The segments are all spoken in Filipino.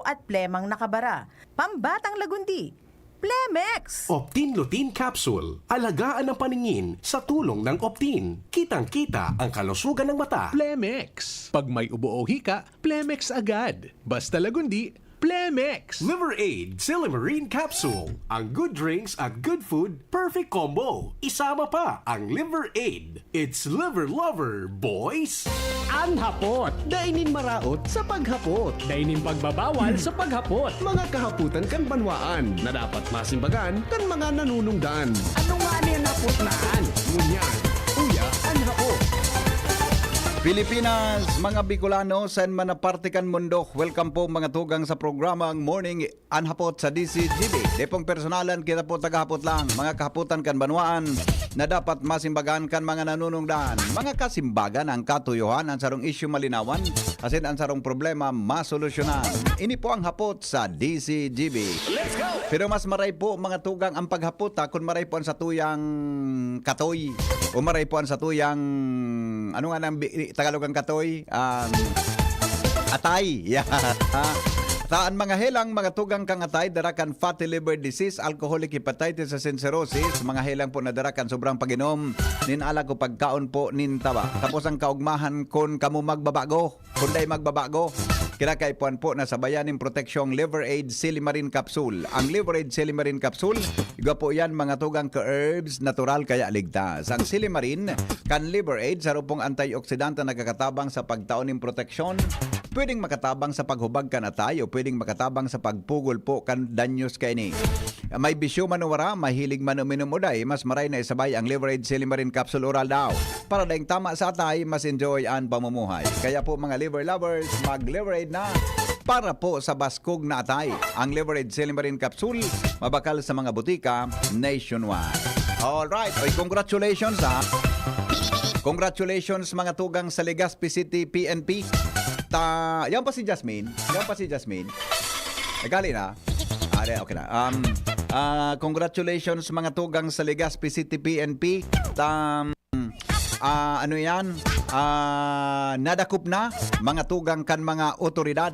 at plemang nakabara. Pambatang lagundi, Plemex! Optin Lutein Capsule. Alagaan ang paningin sa tulong ng Optin. Kitang-kita ang kalusugan ng mata. Plemex. Pag may ubo o hika, Plemex agad. Basta lagundi, Plemex. Liver Aid Silimarine Capsule. Ang good drinks at good food, perfect combo. Isama pa ang Liver Aid. It's liver lover, boys! Ang hapot, dainin maraot sa paghapot. Dainin pagbabawal sa paghapot. Mga kahaputan kan banwaan na dapat masimbagan kan mga nanunungdan. Ano nga niya napot naan? Ngunyan, uya, ang hapot. Pilipinas, mga Bicolano, saan man na parte kan mundo, welcome po mga tugang sa programang Morning Anhapot sa DCGB. Depong personalan, kita po tagahapot lang, mga kahaputan kan banwaan na dapat masimbagan kan mga nanunungdan. Mga kasimbagan ang katuyuhan, ang sarong issue malinawan, asin ang sarong problema masolusyonan. Ini po ang hapot sa DCGB. Let's go! Pero mas maray po mga tugang ang paghapota kung maray po ang satuyang katoy o maray po ang satuyang ano nga nang Tagalog ang katoy? Atay. Yeah. Taan mga helang, mga tugang kang atay, darakan fatty liver disease, alcoholic hepatitis, and cirrhosis. Mga helang po na darakan sobrang pag-inom. Ninala ko pagkaon po nintaba. Tapos ang kaugmahan kung kamu magbabago. Kung day magbabago. Kinakaipuan po na sa Bayaning Proteksyong Liver Aid Silimarine Capsule. Ang Liver Aid Silimarine Capsule, iga po yan mga tugang ka-herbs, natural kaya ligtas. Ang Silimarine, kan Liver Aid, sa rupong antioxidant na nakakatabang sa pagtaoning proteksyon, pwedeng makatabang sa paghubag kan atay o pwedeng makatabang sa pagpugol po kan danyos kaini. May bisyo manuwara, mahilig manuminom uday, mas maray na isabay ang Liver Aid Silimarine Capsule Oral daw. Para daing tama sa atay, mas enjoy ang pamumuhay. Kaya po mga liver lovers, mag-Liver Aid na para po sa baskog na atay. Ang Liver Aid Silimarine Capsule, mabakal sa mga butika nationwide. Alright, oy, congratulations ha. Congratulations mga tugang sa Legazpi City PNP. Yan pa si Jasmine. Nagali na. Okay na. Congratulations mga tugang sa Legazpi City PNP. Ano yan? Nadakop na mga tugang kan mga otoridad.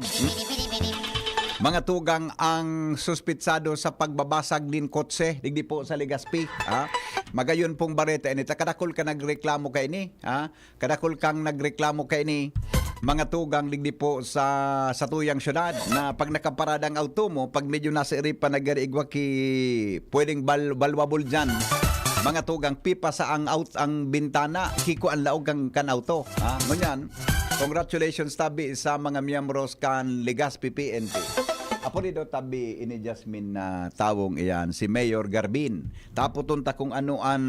Mga tugang ang suspitsado sa pagbabasag din kotse digdi po sa Legazpi. Magayon pong bareta ini. Kadakol ka nagreklamo kay ni. Kadakol kang nagreklamo kay ni. Mga tugang digdi po sa tuyang syudad na pag nakaparada ang auto mo, pag medyo nasa iripa nagariigwa ki pwedeng balwabol dyan. Mga tugang pipa sa ang bintana, kiko ang laog kan auto. Ngunyan, congratulations tabi sa mga miyembros kan Legazpi PNP. Apo dito tabi ini Jasmine na tawong iyan, si Mayor Garbin. Taputunta kung ano ang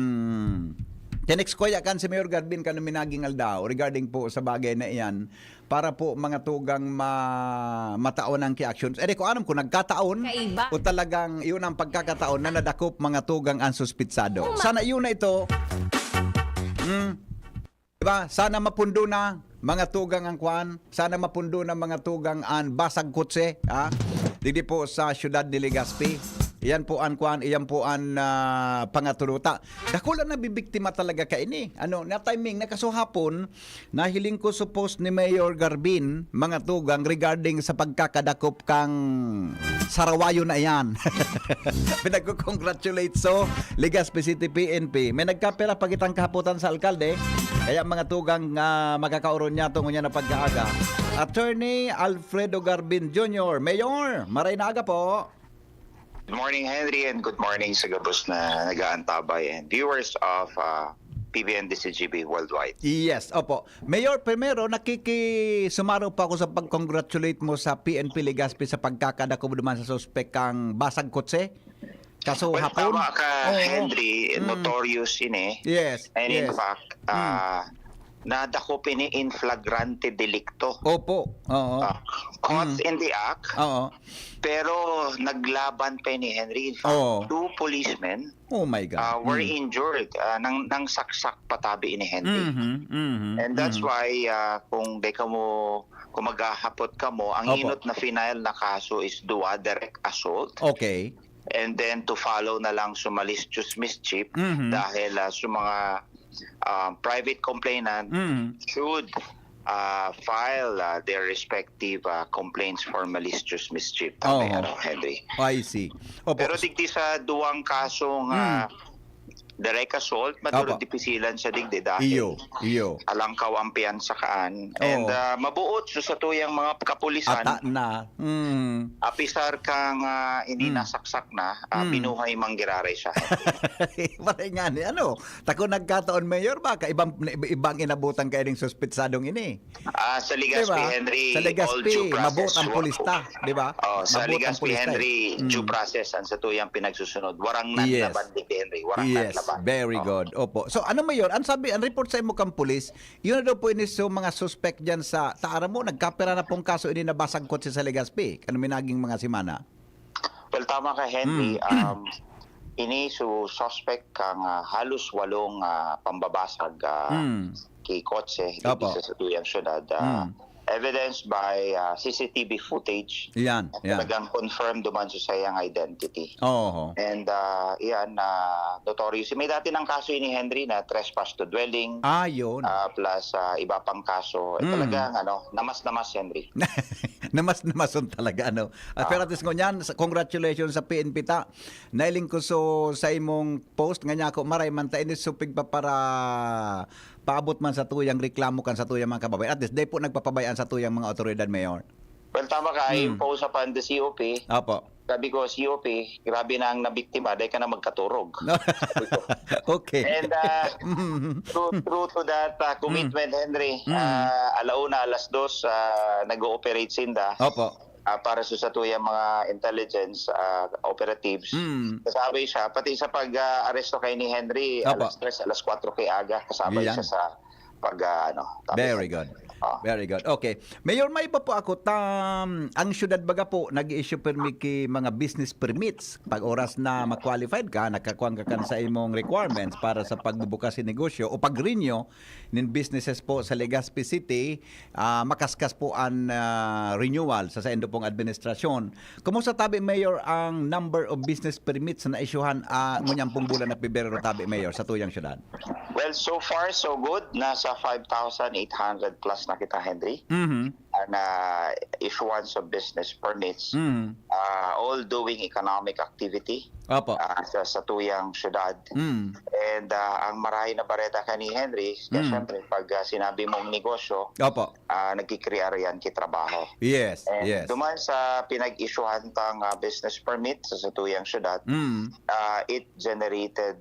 Tinex ko kan si Mayor Garbin kan minaging aldaw regarding po sa bagay na iyan para po mga tugang mataon ang ki-actions. Ko anong kung nagkataon Kaiba. o talagang yun ang pagkakataon na nadakop mga tugang ang suspitsado. Sana yun na ito. Diba? Sana mapundo na mga tugang ang kwan. Sana mapundo na mga tugang ang basag kutse. Didi po sa syudad ni Legazpi. Iyan po ang kwan, iyan po ang pangatuluta. Dakulan na bibiktima talaga ka ini. Na timing, nakasuhapon, nahiling ko suppose ni Mayor Garbin, mga tugang, regarding sa pagkakadakop kang Sarawayo na iyan. Pinag-congratulate so, Legazpi City PNP. May nagkapera pagitang kahaputan sa alkalde, kaya mga tugang magkakauron niya tungo niya na pagkaaga. Attorney Alfredo Garbin Jr. Mayor, maray na aga po. Good morning, Henry, and good morning sa gabos na nag-aantabay and viewers of PBN DCGB Worldwide. Yes, opo. Mayor, primero, nakikisumaro pa ako sa pag-congratulate mo sa PNP Legazpi sa pagkakadako mo naman sa suspect kang basag kotse. Kaso Well, hapon. tama ka, Henry, notorious ini. Yes. And in yes. fact, nadakop ini in flagrante delicto. Opo. Oo. Caught in the act. Oo. Pero naglaban pa ni Henry. In fact, two policemen Oh my God. were injured. Nang saksak patabi ni Henry. And that's why kung maghahapot ka mo, ang Opo. hinot na final na kaso is DUA, direct assault. Okay. And then to follow na lang sa malicious mischief dahil sa mga private complainant should file their respective complaints for malicious mischief. Oo. Henry. I see. Opo. Pero digdi sa duwang kasong direct assault, maduro Opo. dipisilan sa digdi dahil iyo. alangkaw ang piyansakaan. And mabuot so sa tuyang mga kapulisan, Ata na. apisar kang hindi nasaksak na, binuhay manggiraray siya. Maray nga ni tako nagkataon mayor baka ibang inabutan kay ning suspetsadong ini. Sa Legazpi, Diba? Henry, Sa all due Legazpi, process. mabot ang pulista, di ba? Sa Mabot ang Legazpi, pulista, Henry, eh. due process ang sa tuyang pinagsusunod. Warang Yes. nanlaban, Henry. Warang Yes, nanlaban. very good. Opo. So ano mayor, ang report sa imo kang pulis, yun na daw po ini so mga suspect diyan sa taara mo nagkapera na pong kaso ini nabasag kotse sa Legazpi. Ano minaging mga simana? Well, tama ka, Henry. Ini so suspect kang halos 8 pambabasag kay kotse dito Opo. sa tuyang syudad. Evidenced by CCTV footage. Yan. Talagang confirmed duman sa sayang identity. Oo. And yan, notorious. May dati ng kaso ni Henry na trespass to dwelling, Yun. plus iba pang kaso. Talagang namas-namas, Henry. Namas-namason talaga pero at least ngunyan, congratulations sa PNP ta. Nailing ko so sa imong post nga niya ako maray man ta ini supig pa para paabot man sa tuyang reklamo kan sa tuyang mga kababayan. At least day po nagpapabayaan sa tuyang mga otoridad, Mayor. Well, tama ka. I impose upon the COP. Opo. Sabi ko, COP, grabe na ang nabiktima, dahil ka na magkaturog. Sabi ko. Okay. And true to that commitment, Henry, alauna, 2:00, nag-ooperate sinda. Opo. Para sa tuyang mga intelligence operatives. Kasabay siya, pati sa pag-aresto kay ni Henry, Opo. 3:00, 4:00 kay aga, kasabay Yan. siya sa Very good. Very good. Okay. Mayor, may iba po ako. Ang syudad baga po, nag-issue permit ki mga business permits. Pag oras na ma-qualified ka, nakakuha ka sa imong requirements para sa pagbubukas ng negosyo o pag-renew ng businesses po sa Legazpi City, makaskas po ang renewal sa endo pong administrasyon. Kumusta tabi, Mayor, ang number of business permits na isyuhan ngunyang pong bulan na Pebrero tabi, Mayor, sa tuyang syudad? Well, so far, so good. Nasa 5,800 plus na kita, Henry. And issuance of business permits. All doing economic activity Opo. sa tuyang syudad. And ang marahay na bareta ka ni Henry, kaya syempre, pag sinabi mong negosyo, Opo. nagkikrear yan kitrabaho. Yes. And Yes. duman sa pinag-issuehan tang business permit sa tuyang syudad, it generated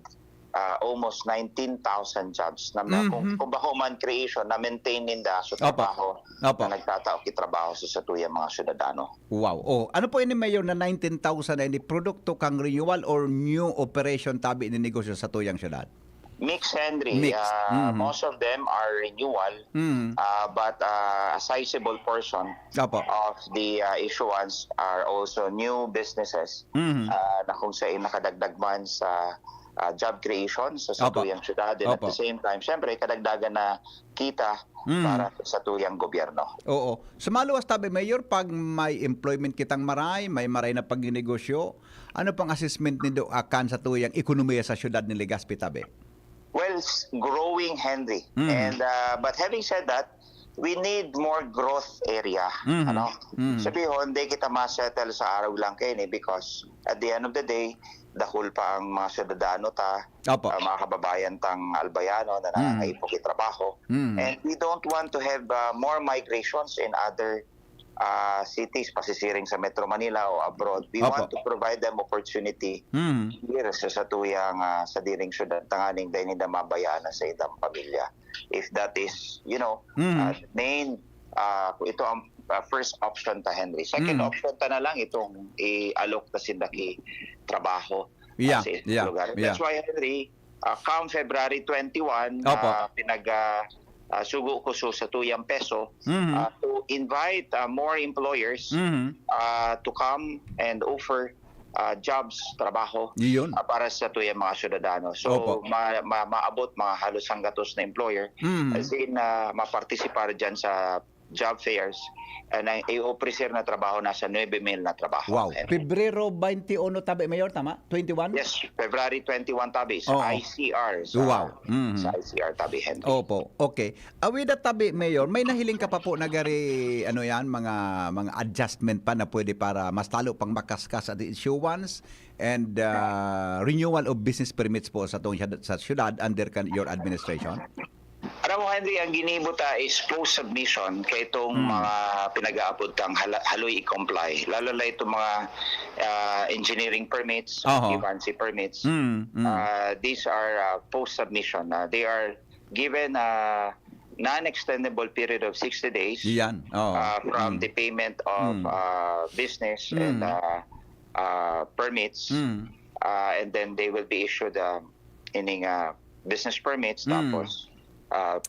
almost 19,000 jobs na kung bako man creation na maintain ninda sa trabaho na nagtatao kitrabaho sa tuyang mga syudadano. Wow. Ano po ini, Mayor, na 19,000 na ini produkto kang renewal or new operation tabi ni negosyo sa tuyang syudad? Mix, Henry. Mix. Most of them are renewal, but a sizable portion Opo. of the issuance are also new businesses na kung saan nakadagdag man sa job creation sa tuyang syudad. And at the same time, syempre, kadagdagan na kita para sa tuyang gobyerno. Oo. Sumaluwas tabi, Mayor, pag may employment kitang maray na pag-negosyo, ano pang assessment nindo akan sa tuyang ekonomiya sa syudad ni Legazpi tabi? Well, growing, Henry. And but having said that, we need more growth area. Sabihin, hindi kita ma-settle sa araw lang kayo because at the end of the day, dahul pa ang mga syudadano mga kababayan tang albayano na nakaipokitrabaho. And we don't want to have more migrations in other cities, pasisiring sa Metro Manila o abroad. We want to provide them opportunity here sa tuyang sa diring syudad tanganing dahil hindi mabayaan sa idang pamilya. If that is, main, ito ang first option ta, Henry. Second option ta na lang itong i-alok na sindaki trabaho sa lugar. That's why, Henry, come February 21, sugo ko sa tuyang peso to invite more employers to come and offer jobs, trabaho para sa tuyang mga syudadano. So, maabot mga halos hanggatos na employer as in maparticipar dyan sa job fairs, and ang i-offer na trabaho nasa 9,000 na trabaho. Wow. Henry. Pebrero 21 tabi, Mayor, tama? 21? Yes, February 21 tabi Oo. sa ICR. Sa, Wow. Mhm. sa ICR tabi, Henry. Opo. Okay. With that tabi, Mayor, may nahiling ka pa po na gari, ano yan, mga adjustment pa na pwede para mas talo pang makaskas at issuance and renewal of business permits po sa sa syudad under your administration? Alam mo, Henry, ang ginibuta is post-submission kay itong mga pinag-aabot kang haloy i-comply. Lalo na itong mga engineering permits, occupancy permits. These are post-submission. They are given a non-extendable period of 60 days Yan. from the payment of business and permits. And then they will be issued ining business permits. Tapos,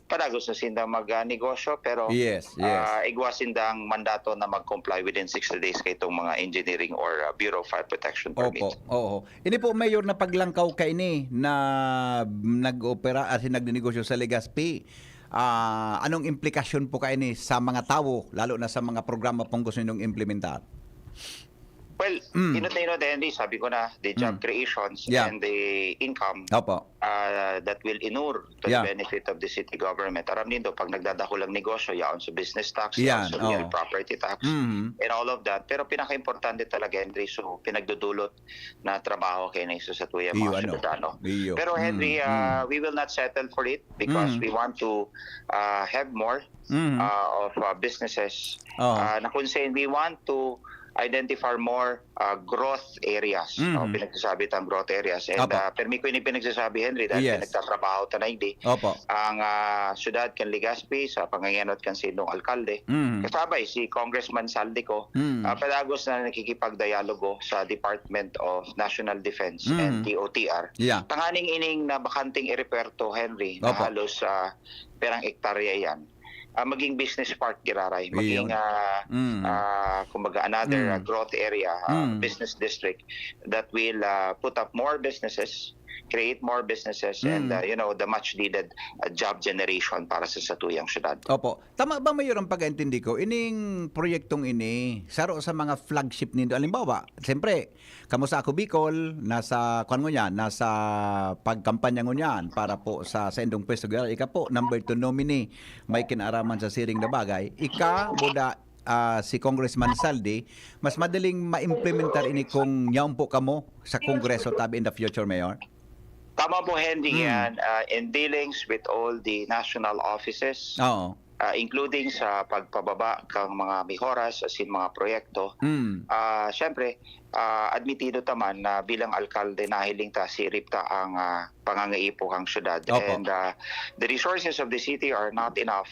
padagos na sindang mag-negosyo pero Yes. igwas sindang mandato na mag-comply within 60 days kay itong mga engineering or Bureau of Fire Protection permits. Oo. Ini po, Mayor, na paglangkaw ka ini na nag-opera at nagnegosyo sa Legazpi. Anong implikasyon po kayo ni sa mga tao, lalo na sa mga programa pong gusto ninyong implementar? Well, Henry, sabi ko na, the job creations and the income Opo. that will inure to the benefit of the city government. Aram nindo, pag nagdadako lang negosyo, yaon sa business tax, yaon sa real property tax, and all of that. Pero pinaka-importante talaga, Henry, so pinagdudulot na trabaho kay na isa sa tuya mga ciudadano. Pero Henry, we will not settle for it because we want to have more of businesses na kung saan we want to identify more growth areas. Pinagsasabi tayong growth areas. And permi ko yung pinagsasabi, Henry, dahil pinagtatrabaho ta na hindi. Ang syudad kan Legazpi sa panganganot kan sinong alkalde. Kasabay si Congressman Saldico, padagos na nakikipagdialogo sa Department of National Defense and DOTR. Tanganing ining na bakanting aeropuerto, Henry, na halos perang ektarya yan. Maging business park giraray, maging kumbaga another growth area, business district that will put up more businesses, create more businesses and the much needed job generation para sa satuyang syudad. Opo. Tama ba, Mayor, ang pag-intindi ko? Ining proyektong ini, saro sa mga flagship nindo. Alimbawa, siyempre, kamo sa ako Bicol, nasa pagkampanya ngunyan para po sa endong pwesto. Ika po, number 2 nominee, may kinaraman sa siring na bagay. Ika, buda, si Congressman Saldi, mas madaling ma-implementar ini kung nyaon po kamo sa Kongreso tabi in the future, Mayor? Tama po, Henry, yan. In dealings with all the national offices, including sa pagpababa kang mga mihoras as in mga proyekto, syempre, admitido taman na bilang alkalde nahiling ta sirip ta ang pangangaipo kang syudad. And the resources of the city are not enough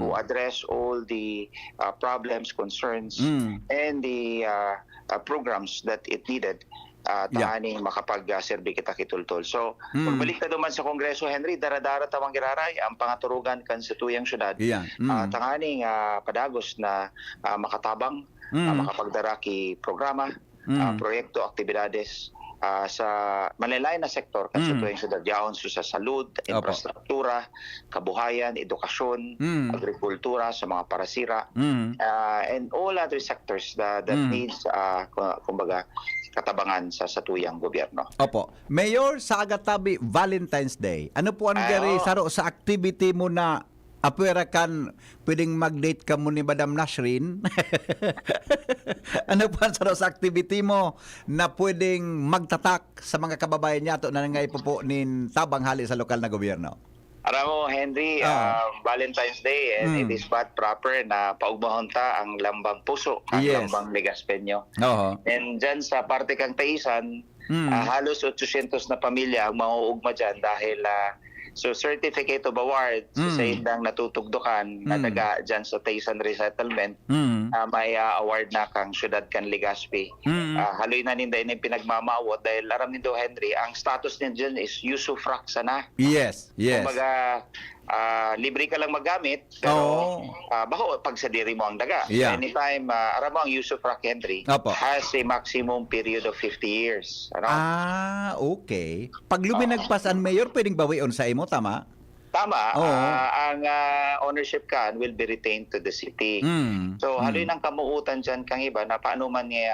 to address all the problems, concerns, and the programs that it needed. Tanganing makapag-serve kita kitultol. So, kung balik ka duman sa Kongreso, Henry, daradara tawang giraray, ang pangaturugan kan sa tuyang syudad. Tanganing padagos na makatabang, makapagdaraki programa, proyekto, aktibidades, sa malalay na sektor kan sa tuyang syudad. Yaon sa salud, infrastruktura, kabuhayan, edukasyon, agrikultura, sa mga parasira, and all other sectors that needs, kumbaga, katabangan sa satuyang gobyerno. Opo. Mayor, sa Agatabi, Valentine's Day. Ano po ang gari saro sa activity mo na apwera kan pwedeng mag-date ka mo ni Madam Nashrin? Ano po ang saro sa activity mo na pwedeng magtatak sa mga kababayan niya to na ngay po nin tabang hali sa lokal na gobyerno? Alam mo, Henry, Valentine's Day, and it is but proper na paugmahon ta ang lambang puso, ang lambang Legazpeño. And dyan sa parte kang Taisan, halos 800 na pamilya ang mauugma dyan dahil so certificate of award sa indang natutugdukan na taga dyan sa Taisan Resettlement, may award na kang syudad kan Legazpi. Haloy na ninda yung pinagmamawot dahil aram nindo, Henry, ang status niya dyan is usufruct sana. Yes. Kumbaga, libre ka lang magamit, pero baho pag sa diri mo ang daga. Anytime, aram mo ang usufruct, Henry, has a maximum period of 50 years. Okay. Pag luminagpas ang mayor, pwedeng bawion sa imo, tama? Tama, Oo. ang ownership kan will be retained to the city. So, haloy ng kamuutan dyan kang iba na paano man niya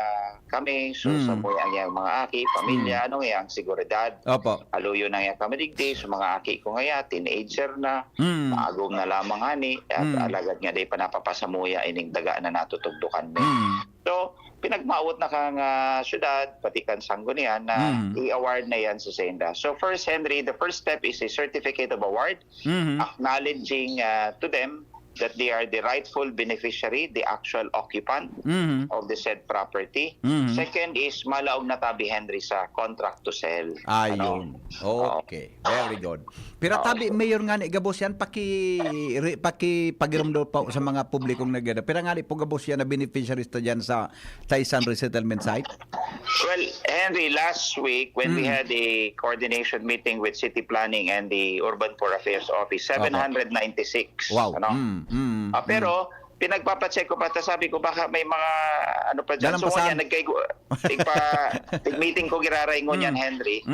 kami, so sa mga mga aki, pamilya, ano nga ang seguridad. Opo. Haloy na nga kami digdi, so mga aki ko nga teenager na, maagom na lamang hani, at alagad nga day panapapasamuya ining dagaan na natutugdukan mo. So, pinagmaawat na kang syudad, pati kan sanggunian na i-award na yan sa Senda. So first, Henry, the first step is a certificate of award acknowledging to them that they are the rightful beneficiary, the actual occupant of the said property. Second is malaog na tabi, Henry, sa contract to sell. Ayun. Okay. Very good. Pero tabi, Mayor nga ni gabos yan, pagiram daw pa sa mga publikong nagada. Pero nga ni po gabos yan na beneficiaries ta dyan sa Taysan Resettlement Site? Well, Henry, last week when we had a coordination meeting with City Planning and the Urban Poor Affairs Office, 796. Wow. Ano? Pero pinagpapacheck ko pa, sabi ko baka may mga ano pa dyan. Dalang So pasan. nga meeting ko giraraingon yan, Henry.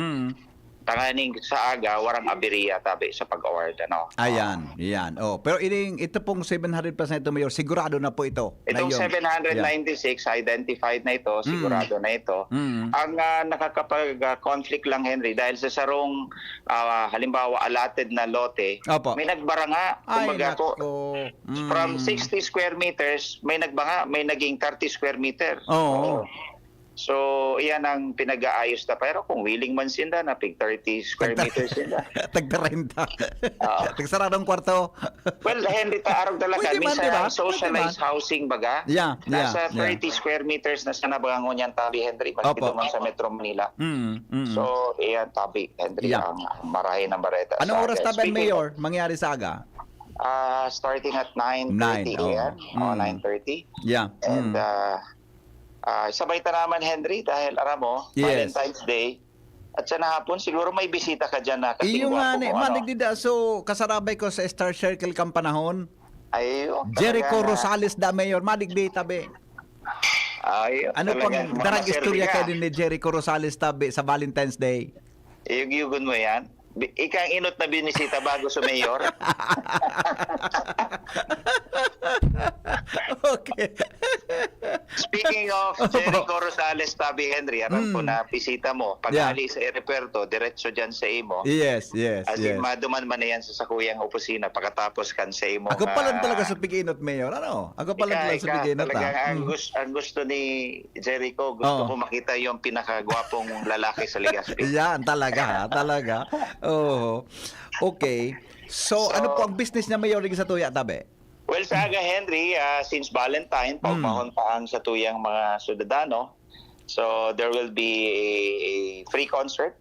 Tanganing sa aga, warang abiriya tabi sa pag-award. Ano? Ayan, yan. Pero ito pong 700% ito, Mayor, sigurado na po ito. Itong na yung- 796, identified na ito, sigurado na ito. Ang nakakapag-conflict lang, Henry, dahil sa sarong, halimbawa, allotted na lote, Opo. may nagbara nga. Ay, Kumbaga, nako. from 60 square meters, may nagbanga, may naging 30 square meter. Oo. So, iyan ang pinag-aayos na. Pero kung willing man sinda, na pig 30 square meters sinda. Tagtarenta. Oo. Tagsaradong kwarto. Well, Henry, taarog talaga. Pwede man, Minsan diba? ang socialized housing baga. Yeah, Nasa yeah. 30 square meters na sana baga ngunyan tabi, Henry. Maski Opo. duman sa Metro Manila. So, iyan tabi, Henry, Yeah. ang marahe ng bareta. Anong oras Sa aga. tabi, Speaking Mayor, mangyari sa aga? starting at 9:30 a.m. O 9:30. Yeah. And sabay ta naman, Henry, dahil aram mo, Yes. Valentine's Day. At sa nahapon, siguro may bisita ka dyan na kasing Iyo nga gwapo ni, mo, ano? manigdida. So, kasarabay ko sa Star Circle kang panahon. Ayo. Jericho Rosales da, Mayor, madigdi tabi. Ayo. Ano pang darang istorya kayo din ni Jericho Rosales tabi sa Valentine's Day? Iyug-yugon mo yan. Ikang inot na binisita bago sa mayor. Okay. Speaking of Jericho Rosales, tabi Henry, aram ko na bisita mo. Pag Yeah. ali sa aeropuerto, diretso dyan sa imo. Yes. As in, yes. maduman man na yan sa sakuyang opisina pagkatapos kan sa imo. Ako pala talaga sa piginot, Mayor. Ano? Ako pala talaga sa piginot. Talagang ang gusto ni Jericho, gusto Oo. ko makita yung pinakagwapong lalaki sa Legazpi. Yan, talaga. Talaga. Oo. Okay. So, ano po ang business niya, Mayor, sa tuya, tabi? Well, sa aga, Henry, since Valentine, paumahon pa ang sa tuyang mga sudadano. So, there will be a free concert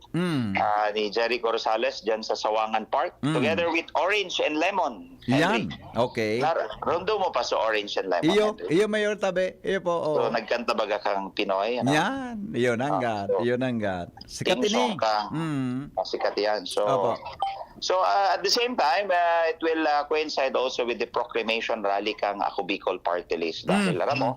ni Jericho Rosales dyan sa Sawangan Park together with Orange and Lemon, Henry. Yan. Okay. Rondo mo pa sa Orange and Lemon, Henry. Iyo, Mayor, tabi. Iyo po. So, Oh. nagkanta baga kang Pinoy. Ano? Yan. Iyo nanggat. so, Iyo nanggat. Sikat Ting ini. song ka. Sikat yan. So, Opo. at the same time, it will coincide also with the proclamation rally kang Ako Bicol Party List. Dahil alam mo,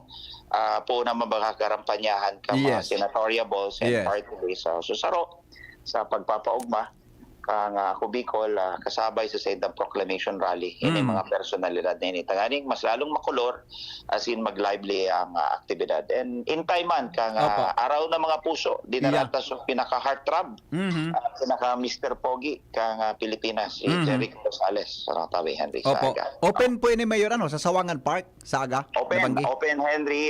po na mabakarampanyahan ka mga Yes. senatorial balls and Yes. party list. So, saro sa pagpapaugma kang Ako Bicol kasabay sa Sendang Proclamation Rally. Ini mga personalidad na ini. Tanganing mas lalong makulor as in mag-lively ang aktibidad. And in time man, kang Opo. araw ng mga puso, dinarata sa pinaka-heartthrob, pinaka-Mr. Pogi kang Pilipinas, si Jericho Rosales. Tabi, Henry, sa Opo. aga. Open po ini, Mayor, ano, sa Sawangan Park, sa aga. Nabanggi. Open, Henry,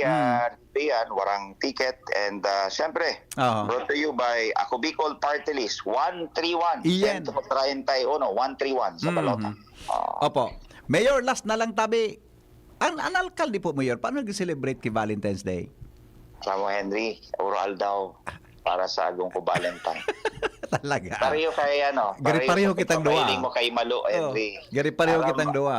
yan, warang ticket. And syempre, Oo. brought to you by Ako Bicol Party List, 131. Iyan. 131 sa balota. Opo. Mayor, last na lang tabi. Ang alkalde po, Mayor, paano nag-celebrate kay Valentine's Day? Samo, Henry, oral daw para sa agong ko Valentine. Talaga. Pareho kay Pareho kitang duwa. Pahiling mo kay Malo, Henry. Gari pareho Aram kitang mo. duwa.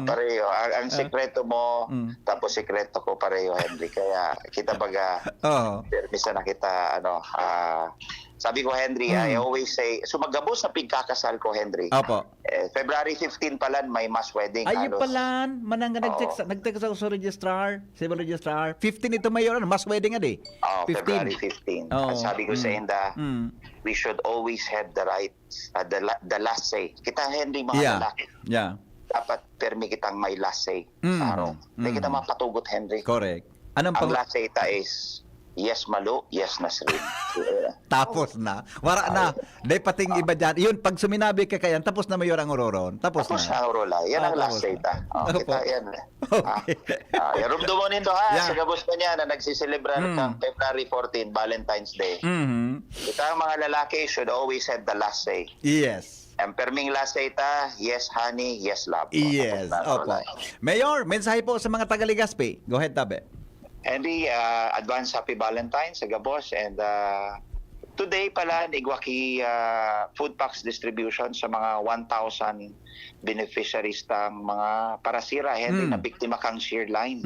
Pareho. Ang sekreto mo, tapos sekreto ko pareho, Henry. Kaya kita baga, Oo. misa na kita, Sabi ko, Henry, I always say, sumagabos na pigkakasal ko, Henry. Opo. February 15 pa lang, may mass wedding. Ayun halos. palan, manang nga nag-text ako sa registrar, civil registrar. 15 ito mayor, mass wedding nga di. February 15. Oh. At sabi ko sa Inda, we should always have the right, the last say. Kita, Henry, mga lalaki. Yeah. Dapat permi kitang may last say sa araw. Hindi kita mapatugot, Henry. Correct. Anong Ang last say ta is, yes Malu, yes Nasrin. Tapos na. Wala na. Dahil pating iba dyan. Yun, pag suminabi ka kayan, tapos na mayor ang ororon. Tapos Tapos na. ang rola. Yan ang last tapos say ta. Opo. Kita yan. Okay. Yarumdo mo nito ha. Yeah. Sa gabos pa niya na nagsiselebrar ng February 14, Valentine's Day. Kita ang mga lalaki should always have the last say. Yes. Ang perming last say ta, yes honey, yes love. Yes. Tapos Opo. na, Mayor, mensahe po sa mga taga-Legazpi. Go ahead, Tabe. Henry, advance happy Valentine's sa Gabos, and today pala nigwaki food packs distribution sa mga 1,000 beneficiaries tang mga parasira, Henry, na biktima kang shear line.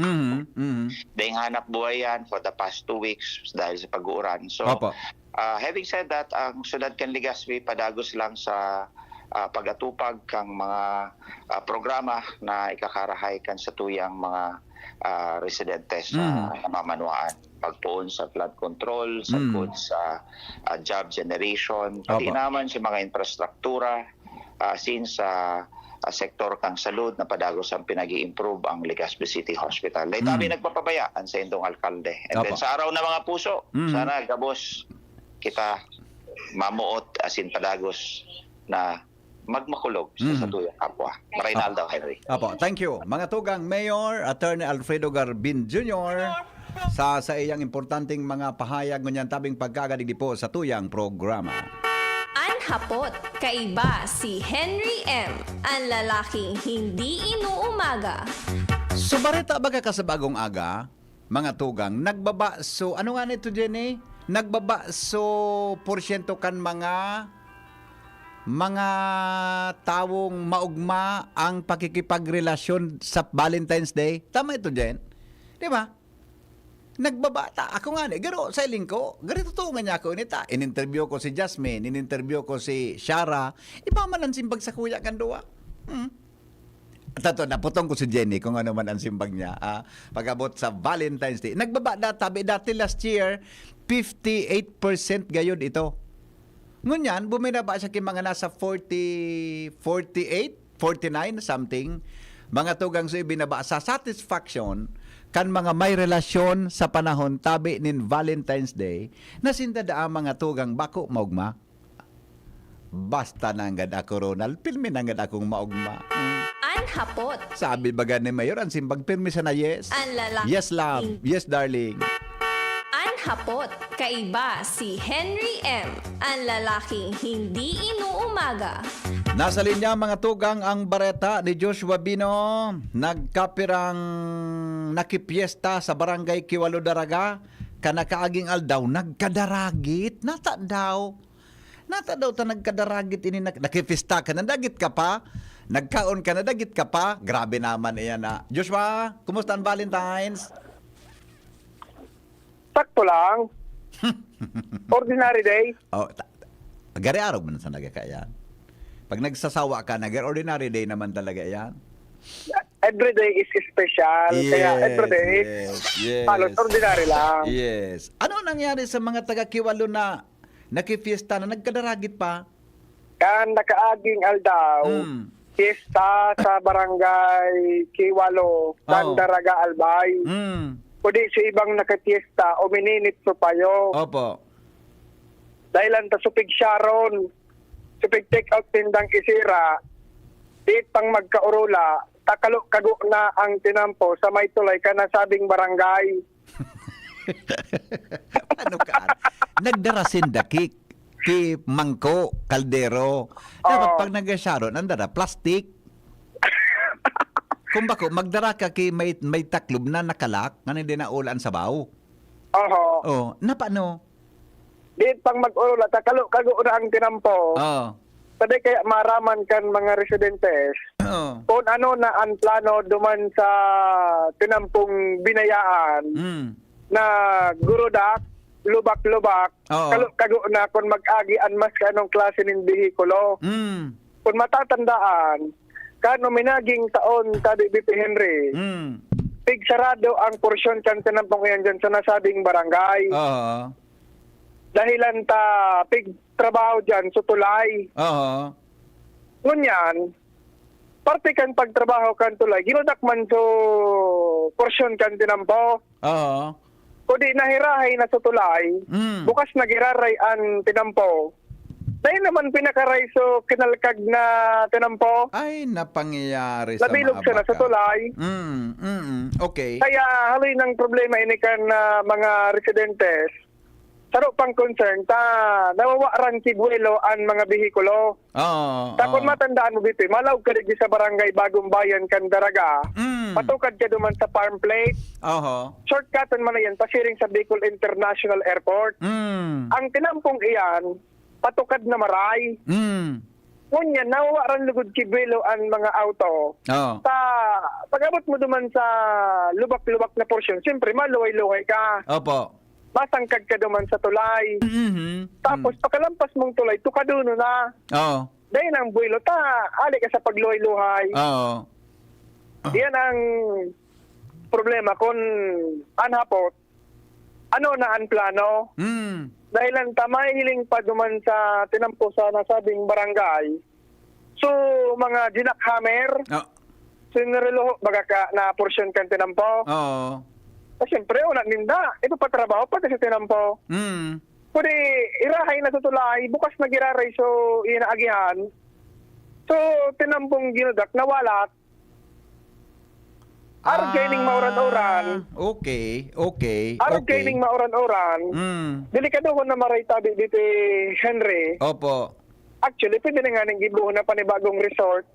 Dahil hanap buhay yan for the past 2 weeks dahil sa pag-uuran. So, Opo. having said that, ang Syudad kan Legazpi padagos lang sa pagatupag kang mga programa na ikakarahay kan sa tuyang mga residente sa namamanuan. Pagtuon sa flood control, sa sa job generation, pati Opo. naman sa mga infrastruktura, since sa sektor kang salud na padagos ang pinag-i-improve ang Legazpi City Hospital. Dahil tabi nagpapabayaan sa indong alkalde. And then Opo. sa araw na mga puso, sana Gabos kita mamuot asin padagos na magmakulog sa tuyang kapwa. Marinaldo, Henry. Apo, thank you. Mga tugang Mayor, Attorney Alfredo Garbin Jr. sa iyang importanteng mga pahayag ngunyan tabing pagkagadigdi po sa tuyang programa. Anhapot, kaiba si Henry M. Ang lalaking hindi inuumaga. Subarita baga ka sa bagong aga, mga tugang, nagbaba so, ano nga nito Jenny? Nagbaba so porsyento kan mga tawong maugma ang pakikipagrelasyon sa Valentine's Day. Tama ito, Jen. Di ba? Nagbabata. Ako nga garo sa iling ko. Ganito to nga niya ako inita. In-interview ko si Jasmine, in-interview ko si Shara. Iba man ang simbag sa kuya kan duwa. Tato, naputong ko si Jenny kung ano man ang simbag niya. Pag-abot sa Valentine's Day. Nagbaba dati last year, 58% gayod ito. Ngunyan, buminaba siya kay mga nasa 48, 49 something. Mga tugang so ibinaba sa satisfaction kan mga may relasyon sa panahon tabi nin Valentine's Day na sindada ang mga tugang bako maugma. Basta nanggad ako Ronald, pilmi nanggad akong maugma. Anhapot, Sabi baga ni Mayor, ang simbag pirmi sa na yes. ang lalaking Yes love, yes darling. Anhapot, kaiba si Henry M. Ang lalaking hindi inuumaga. Nasa linya mga tugang ang bareta ni Joshua Bino. Nagkapirang nakipiesta sa barangay Kiwalo Daraga. Kanakaaging aldaw, nagkadaragit. Nata daw ta nagkadaragit ini nakipista ka, nadagit ka pa. Nagkaon ka, nadagit ka pa. Grabe naman iyan na. Joshua, kumusta ang Valentine's? Sakto lang. Ordinary day. Oh, gari araw man sa nagkakayan. Pag nagsasawa ka, ordinary day naman talaga yan. Every day is special. Kaya every day yes. halos ordinary lang. Yes. Ano nangyari sa mga taga-Kiwalo na nakifiesta na nagkadaragit pa? Kan nakaaging aldaw, fiesta sa barangay Kiwalo, Daraga Albay. Kundi sa ibang nakapiesta, umininit so payo. Opo. Dahilan ta supig Sharon, supig take out tindang isira, di pang magkaurula, takalo kago na ang tinampo sa may tulay ka na sabing barangay. Ano ka? Nagdarasin dakik ki mangko, kaldero. Dapat pag nag-sharon, andara, plastic. Kung bako, magdara ka ki may taklob na nakalak, nga hindi na ulan sa baw. Oho. Oh, napano? Di pang mag-urula, takalo kago na ang tinampo. Oh. Tadi kaya maraman kan mga residentes. Oh. Kung ano na ang plano duman sa tinampong binayaan na gurudak, lubak-lubak, Oo. kago na kung mag-agian mas kanong klase ng bihikulo. Mm. Kung matatandaan, kano minaging taon tabi BP Henry, Mm. pigsarado ang porsyon kan tinampong yan dyan sa nasabing barangay. Oo. Dahilan ta pigtrabaho dyan sa tulay. Oo. Ngunyan, parte kan pagtrabaho kan tulay, ginudak man so porsyon kan tinampo. Oo. Kundi nahirahay na sa tulay, Mm. bukas nagiraray ang tinampo. Dahil naman pinakaray so kinalkag na tinampo, Ay, napangyayari sa nabilog siya na sa Maabaka. tulay. Okay. Kaya haloy ng problema ini kan mga residentes. Saro pang concern ta nawawaran kigwelo ang mga bihikulo. Oo. Ta kung matandaan mo BP, malaw ka rin sa barangay Bagong Bayan kan Daraga. Mm. Patukad ka duman sa farm plate. Oo. Shortcutan man na yan, pasiring sa Bicol International Airport. Mm. Ang tinampong iyan, patukad na maray. Mm. Ngunyan, nawawaran lugod kigwelo ang mga auto. Oo. Ta pag-abot mo duman sa lubak-lubak na porsyon, siyempre maluway-luway ka. Opo. Masangkag ka duman sa tulay. Mhm. Tapos pagkalampas mong tulay, tukaduno na. Oo. Dahil ang buwilo, ali ka sa pagluhay-luhay. Oo. Yan ang problema kung anhapot, ano na ang plano. Mm. Dahil ang tamahiling pa duman sa tinampo sa nasabing barangay. So, mga jinakhammer, Oh. sinirilo, baga ka na porsyon kan tinampo. Oo. Siyempre, una ninda, ito pa trabaho pa kasi tinampo. Mm. Kundi, irahay na sa tulay, bukas nagiraray so inaagihan. So, tinampong ginudak, nawalat. Arog kaining mauran-uran. Okay. Okay. Arog Okay. kaining mauran-uran. Mm. Delikado ko na maray tabi dito Henry. Opo. Actually, pwede na nga nang gibuhon na panibagong resort.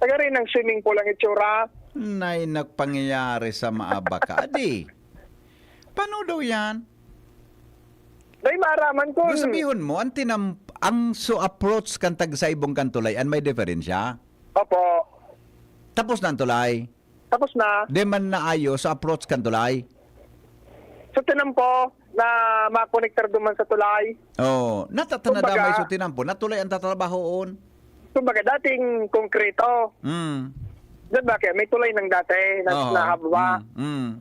Taga rin ng swimming pool ang itsura. Nay, nagpangyayari sa Maabaka. Adi. Paano daw yan? Dahil maaraman ko. Gusto sabihin mo, ang so approach kan tag sa ibong kantulay, an may diferensya? Opo. Tapos na ang tulay. Tapos na. Di man naayo sa approach kan tulay. So, tinampo na makonektar duman sa tulay. Oh, natatanadamay Kumbaga- so tinampo. Natulay ang tatrabahoon. Kumbaga, dating konkreto. Mm. Doon ba kaya may tulay ng dati na Oo. nahababa.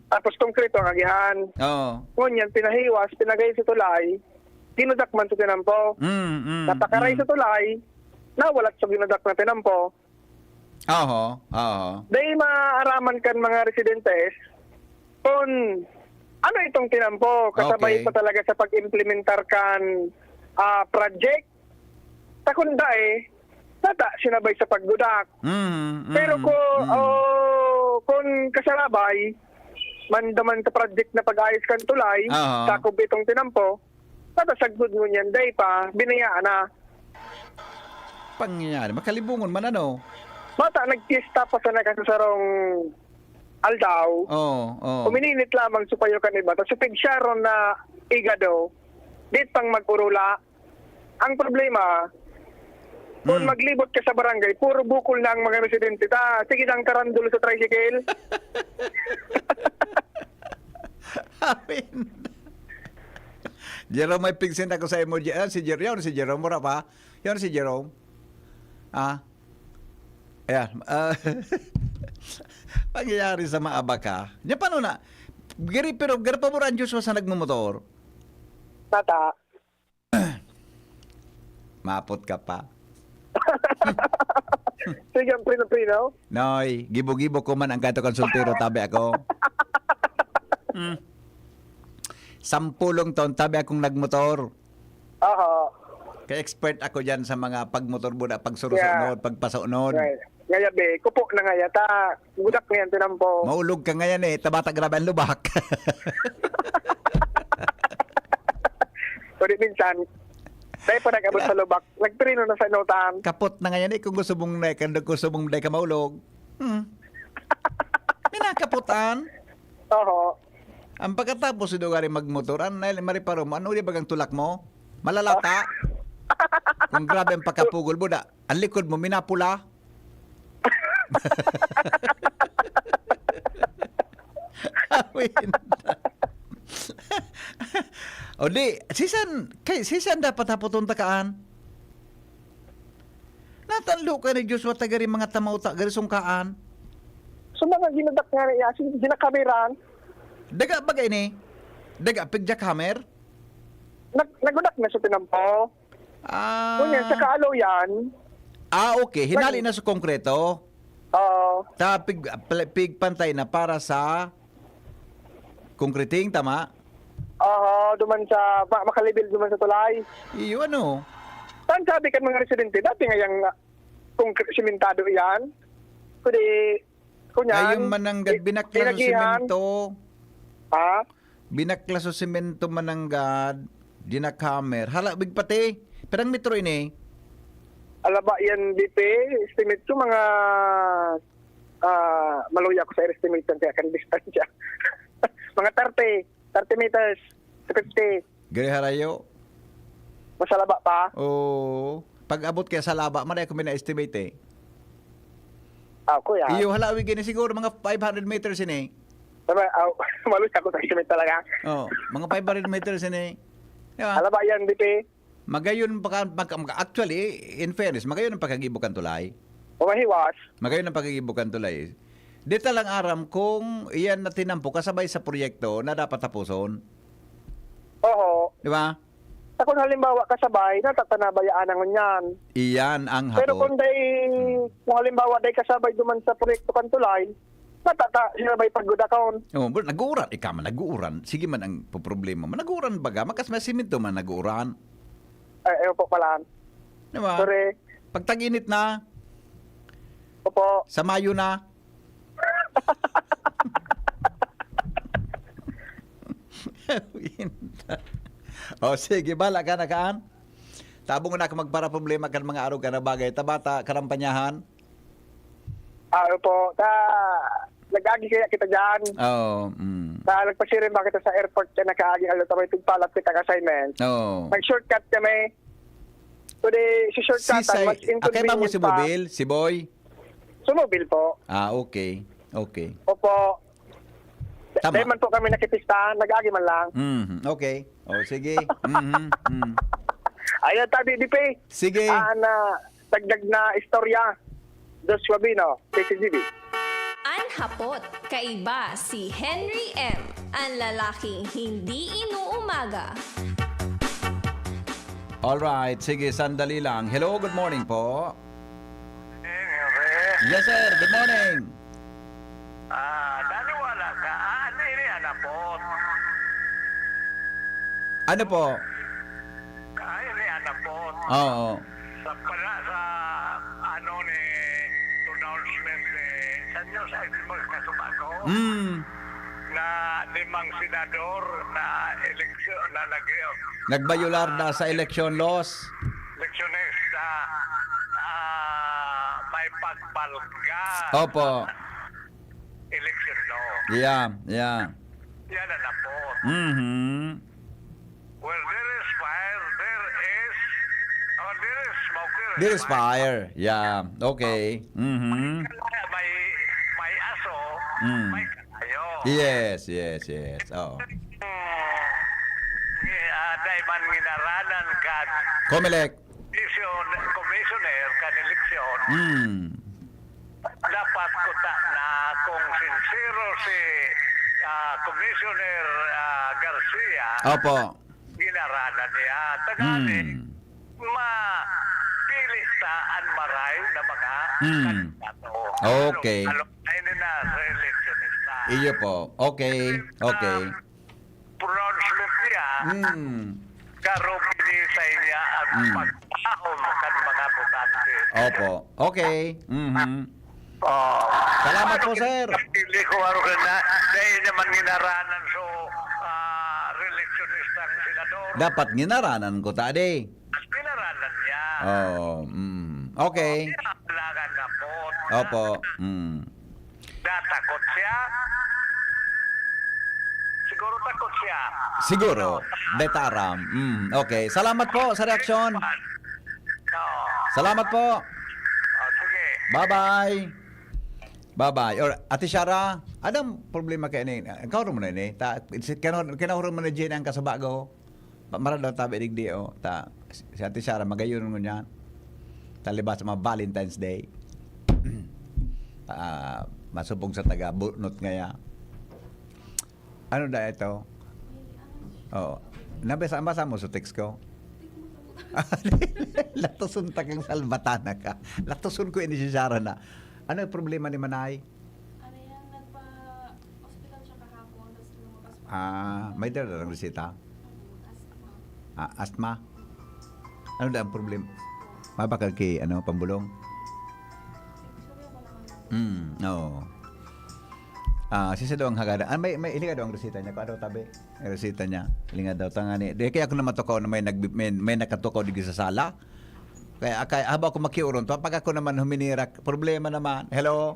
Tapos konkreto ang agihan. Oo. Ngunyan, pinahiwas, pinagay sa tulay, ginudak man sa tinampo. Napakaray sa tulay, nawalat sa ginudak na tinampo. Oo. Oo. Dahil maaaraman kan mga residentes kung ano itong tinampo, kasabay Okay. pa talaga sa pag-implementar kan project. Takunda nata sinabay sa paggudak. Pero kung kasarabay, mandaman sa project na pag-ayos kan tulay, Oo. sakop itong tinampo, natasagod mo niyan, day pa, binayaan na. Pangyayari. Makalibungon man ano. Mata, nagkista pa sa nakasasarong aldaw, Oo. Oo. umininit lamang supayo kan iba, tapos pigsaron na igado, dit pang mag-urula. Ang problema, kung maglibot ka sa barangay, puro bukol na ang mga residente. Sige lang karandul sa tricycle. Jerome, may pigsin ako sa emoji. Si Jerome, si Jerome, mura pa. Yun si Jerome. Ayan. Pangyayari sa Maabaka. Yan paano na? Pero pa mo rin Diyos sa nagmumotor. Tata. Mapot ka pa. Sige, prino-prino. Noy, gibo-gibo ko man ang kanto konsultero, tabi ako. 10 taon, tabi akong nagmotor. Oo. Kaya expert ako dyan sa mga pagmotor muna, pagsurusunod, pagpasunod. Right. Ngaya be, kupo na ngaya ta. Budak na yan, tinampo. Maulog ka ngayon tabata grabe ang lubak. Kundi minsan, dahil pa nag-abot sa lubak, nagprino na sa inutan. Kapot na ngayon kung gusto mong ka maulog. Minakaputan. Oo. Ang pagkatapos ito gari magmotoran, mariparo mo, ano di bagang tulak mo? Malalata. Kung grabe ang pagkapugol mo na, ang likod mo, minapula. O di, sisan dapat hapoton takaan. Natanlo ka ni Diyos wa tagari mga tamauta gari sungkaan. So mga ginadak nga niya, ginakameran, Daga bagay ni. Daga pigjak hammer. nagudak na sa tinampo. Kunya, sa kaalo yan, Okay. Hinali na sa konkreto. Ta pig pantay na para sa konkreting, tama? duman sa, makalibil duman sa tulay. Iyo ano? Saan sabi kan mga residente, dati ngayang kung simentado yan, kundi, kunyan, Ayun mananggad binaklas sa semento. Ha? Binaklas sa semento mananggad. Dinakamer. Hala big pati. Perang metro ini. Alaba yan, DP, estimate ko mga, maluya ko sa estimate yan, kaya kan distansya. Mga 30 meters, 50, Gari harayo. masalaba pa. Oh, pag abot kaya sa laba, man ako mina-estimate eh. Ako yan. Iyo halawig gini siguro mga 500 meters ini. Maluya ko sa estimate talaga. Oh, mga 500 meters ini. Diba? Alaba yan, DP. Magayon actually, in fairness, magayon ang pagkagibukan tulay. Umahiwas. Magayon ang pagkagibukan tulay. Dito lang aram kung iyan na tinampo kasabay sa proyekto na dapat tapuson. Oo. Di ba? Kung halimbawa kasabay, natatanabayaan ang yan. Iyan ang Pero hapon. kung halimbawa day kasabay duman sa proyekto Kantulay, sinabay paggudakon. Oh, bro, nag-uuran. Ika man, nag-uuran. Sige man ang problema. Nag-uuran baga. Makas may simento man nag-uuran. Ewan po pala. Di ba? Sorry. Pag tag-init na, Opo. sa Mayo na, sige, bala ka na kaan. Tabong na ka magpara problema kan mga araw ka na bagay. Tabata, karampanyahan. Opo. Nag-agi kaya kita dyan. Nagpasirin ba kita sa airport ka nakaagi alotamay tugpalap kita assignment. Nag-shortcut kami. Kundi si shortcutan, mas Akay ba mo inconvenient si pa. Mobil? Si Boy? Sumobil po. Okay. Okay. Opo. Tama. Dahil man po kami nakipistahan, nag-agi man lang. Okay. Sige. Ayun, tabi, DP. Sige. Dagdag na istorya. Dos Wabino, KCGB. Anhapot, kaiba si Henry M. Ang lalaking hindi inuumaga. Alright, sige, sandali lang. Hello, good morning po. Yes, sir. Good morning. Naniwala ka, ano ini anapot? Ano po? Ini anapot. Oo. Sa pala sa ano ni announcement sa inyo sa itimang kasumako na 5 senador na eleksyon na Nagbayular na sa election laws. eleksyonis may pagbalga. Opo. Election law. Yeah. Yan ang napot. Where there is fire, there is smoke. There is fire. Yeah. Okay. May aso, may kayo. Yes. Oo. Dahil man ginaranan ka Comelec. commissioner kan eleksyon, dapat ko na kung sincero si Commissioner Garcia, Opo. ginaranan niya. Tagali, mapili taan maray na mga kandidato. Okay. Ayun na sa eleksyon. Iyo po. Okay. Pronouncement niya, karo binisay niya ang pagpaon kan mga botante. Opo. Okay. Salamat po, sir. Hindi ko araw na dahil naman ginaranan so reelectionistang senador. Dapat ginaranan ko tadi. Ginaranan niya. Okay. Lagan na po. Opo. Natakot siya. Siguro takot siya. Siguro. Detaram. Okay. Salamat po sa reaksyon. Salamat po. Sige. Bye-bye. Or Ate Shara, anong problema kay ni? Ikaw mo na ni. Kinahuro mo na dyan ang kasabago. Mara daw tabi digdi o. Si Ate Sara, magayon mo niya. Talibas sa mga Valentine's Day. Masupog sa taga bunot ngaya. Ano da ito? Oo. Nabasa mo sa text ko? Latusun ta kang salbatana ka. Latusun ko ini si Sara na. Ano yung problema ni Manay? Ano yan, nagpa-hospital siya kahapon, tapos lumabas pa. May dala ng resita? Asthma. Asthma? Ano da ang problema? Mabakal kay pambulong? Oo. Sisa daw ang hagada. May ilinga daw ang resita niya. Kung ano tabi? Ang resita niya. Ilinga daw. Tangani. Kaya ako naman tukaw na may nakatukaw dito sa sala. Kaya haba ako makiuron to. Pag ako naman huminirak, problema naman. Hello?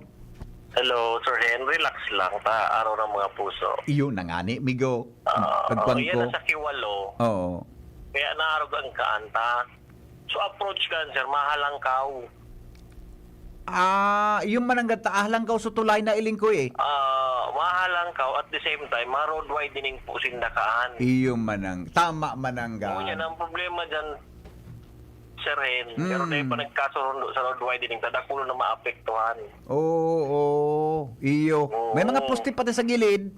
Hello, Sir Henry. Relax lang. Araw ng mga puso. Iyon na nga ni. Migo. Pagkuhan ko. Yan na sa Kiwalo. Oo. Kaya naarog ang kaanta. So approach ka, sir. Mahalang kaw. Yung mananggat lang ka sa tulay na iling ko eh. Mahalang kaw at the same time, ma-road widening po sindakaan. Yung tama manangga. Yan ang problema dyan, Sir Hen. Pero dahil pa nagkasurundo sa road widening, tadakulo na maapektuhan. Oo. Iyo. May mga poste pati sa gilid.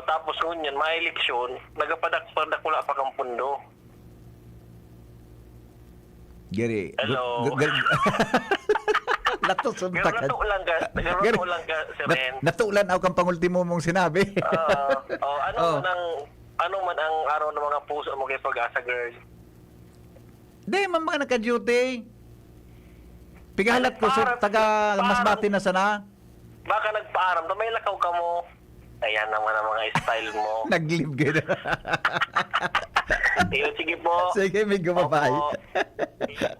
Tapos ngunyan, ma-eleksyon, nagapadak-padakula pa kang pundo. Giri. Hello. Natusun Pero ta ka. nato lang ka, Sir Hen. Natulan ako kang pangultimo mong sinabi. Ano man ang araw ng mga puso mo kay Pag-asa Girl? Di, mga naka-duty. Pigahalat ko sa taga Masbate na sana. Baka nagpaaram, may lakaw ka mo. Ayan naman ang mga style mo. Nag-live ka na. Sige po. Sige, may gumabay. Opo.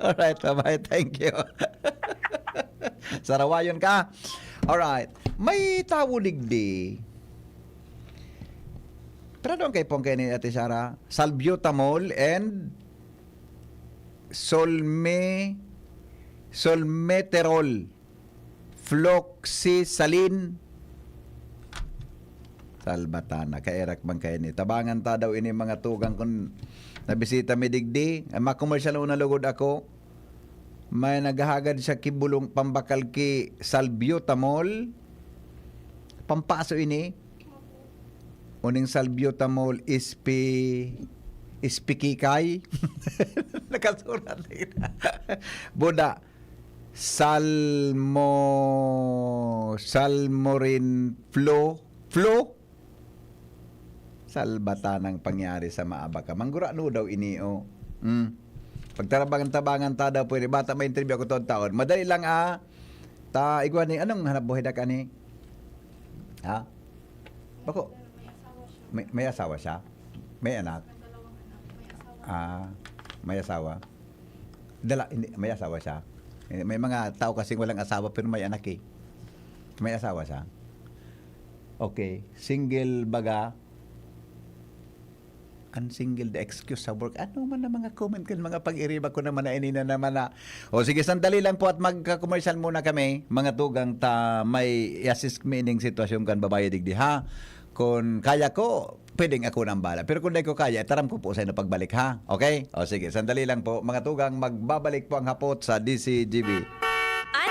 Alright, bye-bye. Thank you. Sarawayon ka. Alright. May tawulig pero doon kay Pong ni Ate Sara, salbutamol and solmeterol, floxysalin, salbatana, kairak bang kayo ni. Tabangan ta daw ini mga tugang kung nabisita mi digdi. Makomersyal una lugod ako. May naghahagad siya kibulong pambakal ki salbutamol. Pampaso ini. Uning salbutamol ispikikay. Nakasurat na. Buda. Salmorin Flo. Salbatanang pangyari sa maabaka. Manggura no daw ini o. Pagtarabangan-tabangan ta daw pwede. Bata may interview ako toon taon. Madali lang ta igwan ni anong hanap buhay da ka ni? Ha? Bako? May asawa siya? May anak? May asawa. May asawa siya. May mga tao kasing walang asawa pero may anak eh. May asawa siya. Okay. Single baga. Unsingle the excuse sa work. Ano man na mga comment kan mga pag-iriba ko naman na inina naman na. O sige, sandali lang po at magka-commercial muna kami. Mga tugang ta may assist meaning sitwasyon kan babae digdi ha. Kung kaya ko, pwedeng ako nang bala. Pero kung di ko kaya, taram ko po sa inyo pagbalik ha. Okay? O sige, sandali lang po. Mga tugang, magbabalik po ang hapot sa DCGB.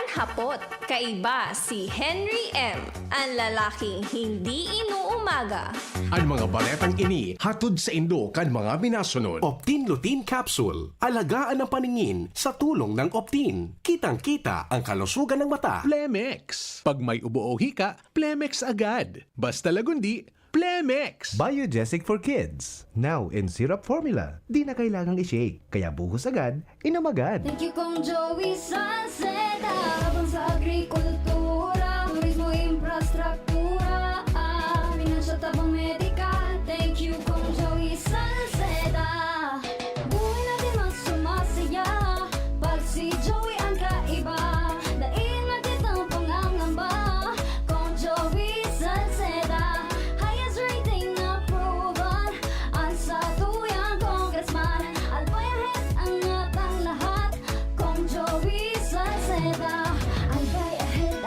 Hapot, kaiba si Henry M. Ang lalaking hindi inuumaga. Ang mga baletang ini hatod sa Indo kan mga minasunod. Optin Lutein Capsule. Alagaan ang paningin sa tulong ng Optin. Kitang-kita ang kalusugan ng mata. Plemex. Pag may ubo o hika, Plemex agad. Basta lagundi, Plemex. Biogesic for Kids. Now in syrup formula. Di na kailangang i-shake. Kaya buhos agad, inom agad. Thank you Kong Joey Salceda. Habang sa agrikultura, turismo, infrastruktura, finansya, tabang medikal. Thank you Kong Joey Salceda. Buhay natin mas sumasaya pag si Joey ang kaiba. Daig natin ang pangangamba. Kong Joey Salceda, highest rating na proven. Ang sa tuyang congressman, albayahit ang atang lahat. Kong Joey Salceda, albayahit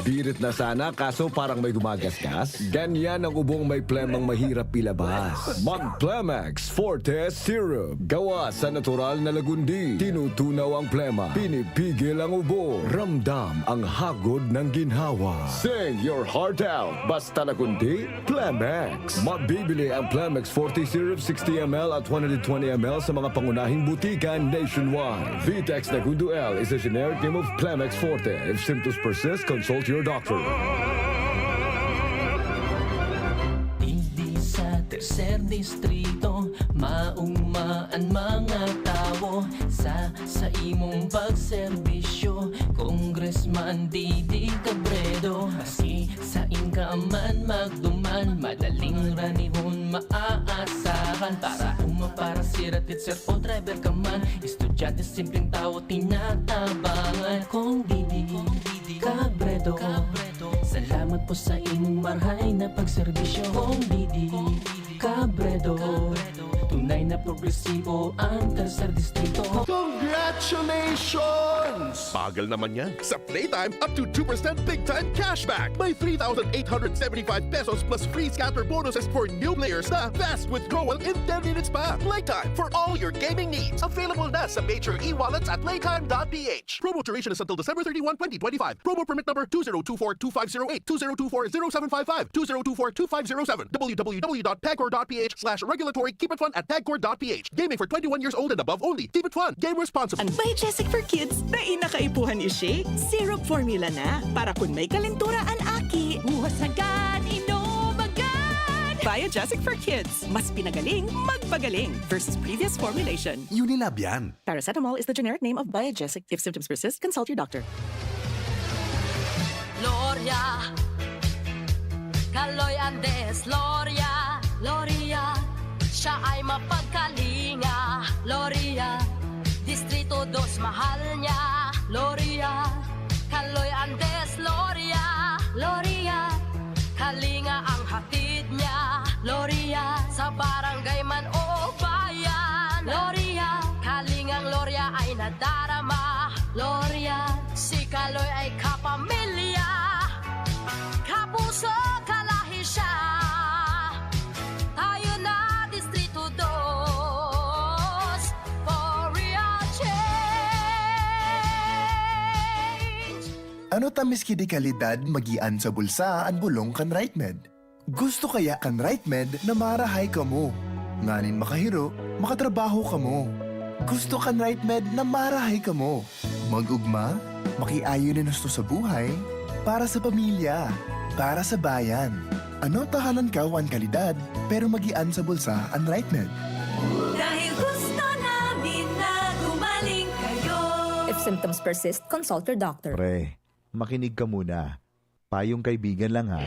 Birit na sana kaso parang may gumagasgas. Ganyan ang ubong may plemang mahirap ilabas. Mag-Plemex Forte Syrup. Gawa sa natural na lagundi. Tinutunaw ang plema. Pinipigil ang ubo. Ramdam ang hagod ng ginhawa. Sing your heart out. Basta lagundi, Plemex. Mabibili ang Plemex Forte Syrup 60ml at 120ml sa mga pangunahing butikan nationwide. Vitex Nagundo L is a generic name of Plemex Forte. If symptoms persist, consult your doctor. Hindi sa tercer distrito maugmaan mga tao sa imong pagserbisyo. Congressman Didi Cabredo, asi sa inka man magduman, madaling ranihon maaasahan. Para siratit sir o driver ka man, estudyante simpleng tao tinatabangan. Kung Didi Cabredo, salamat po sa imong marhay na pagserbisyo. Kung Didi Cabredo, tunay na progresibo ang tercer distrito. Congratulations! Bagal naman yan. Sa Playtime, up to 2% big time cashback. May 3,875 pesos plus free scatter bonuses for new players na fast withdrawal in 10 minutes pa. Playtime for all your gaming needs. Available na sa major e-wallets at playtime.ph. Promo duration is until December 31, 2025. Promo permit number 2024-2508, 2024-0755, 2024-2507, www.pagcor.ph/regulatory. Keep it fun at pagcor.ph. Gaming for 21 years old and above only. Keep it fun. Game responsibly. Ang Biogesic for Kids na inakaipuhan i-shake. Syrup formula na para kung may kalentura ang aki. Buwas agad, inom agad. Biogesic for Kids. Mas pinagaling, magpagaling versus previous formulation. Unilab yan. Paracetamol is the generic name of Biogesic. If symptoms persist, consult your doctor. Gloria, Kaloy Andes, Gloria, Gloria, siya ay mapagkalinga, Gloria, Distrito 2 mahal niya, Gloria, Kaloy Andes, Gloria, Gloria, kalinga ang hatid niya, Gloria, sa barangay man o bayan, Gloria, kalingang Gloria ay nadarama, Gloria, si Kaloy ay kapamilya, kapuso kalahi siya, tayo na Distrito 2 for real change. Ano tamis kidi kalidad magian sa bulsa ang bulong kan RightMed? Gusto kaya kan RightMed na marahay ka mo? Nganin makahiro, makatrabaho ka mo. Gusto kan RightMed na marahay ka mo? Mag-ugma, makiayo na nusto sa buhay, para sa pamilya, para sa bayan. Ano tahanan ka ang kalidad, pero magian sa bulsa ang RightMed? Dahil gusto namin na gumaling kayo. If symptoms persist, consult your doctor. Pre, makinig ka muna. Payong kaibigan lang ha.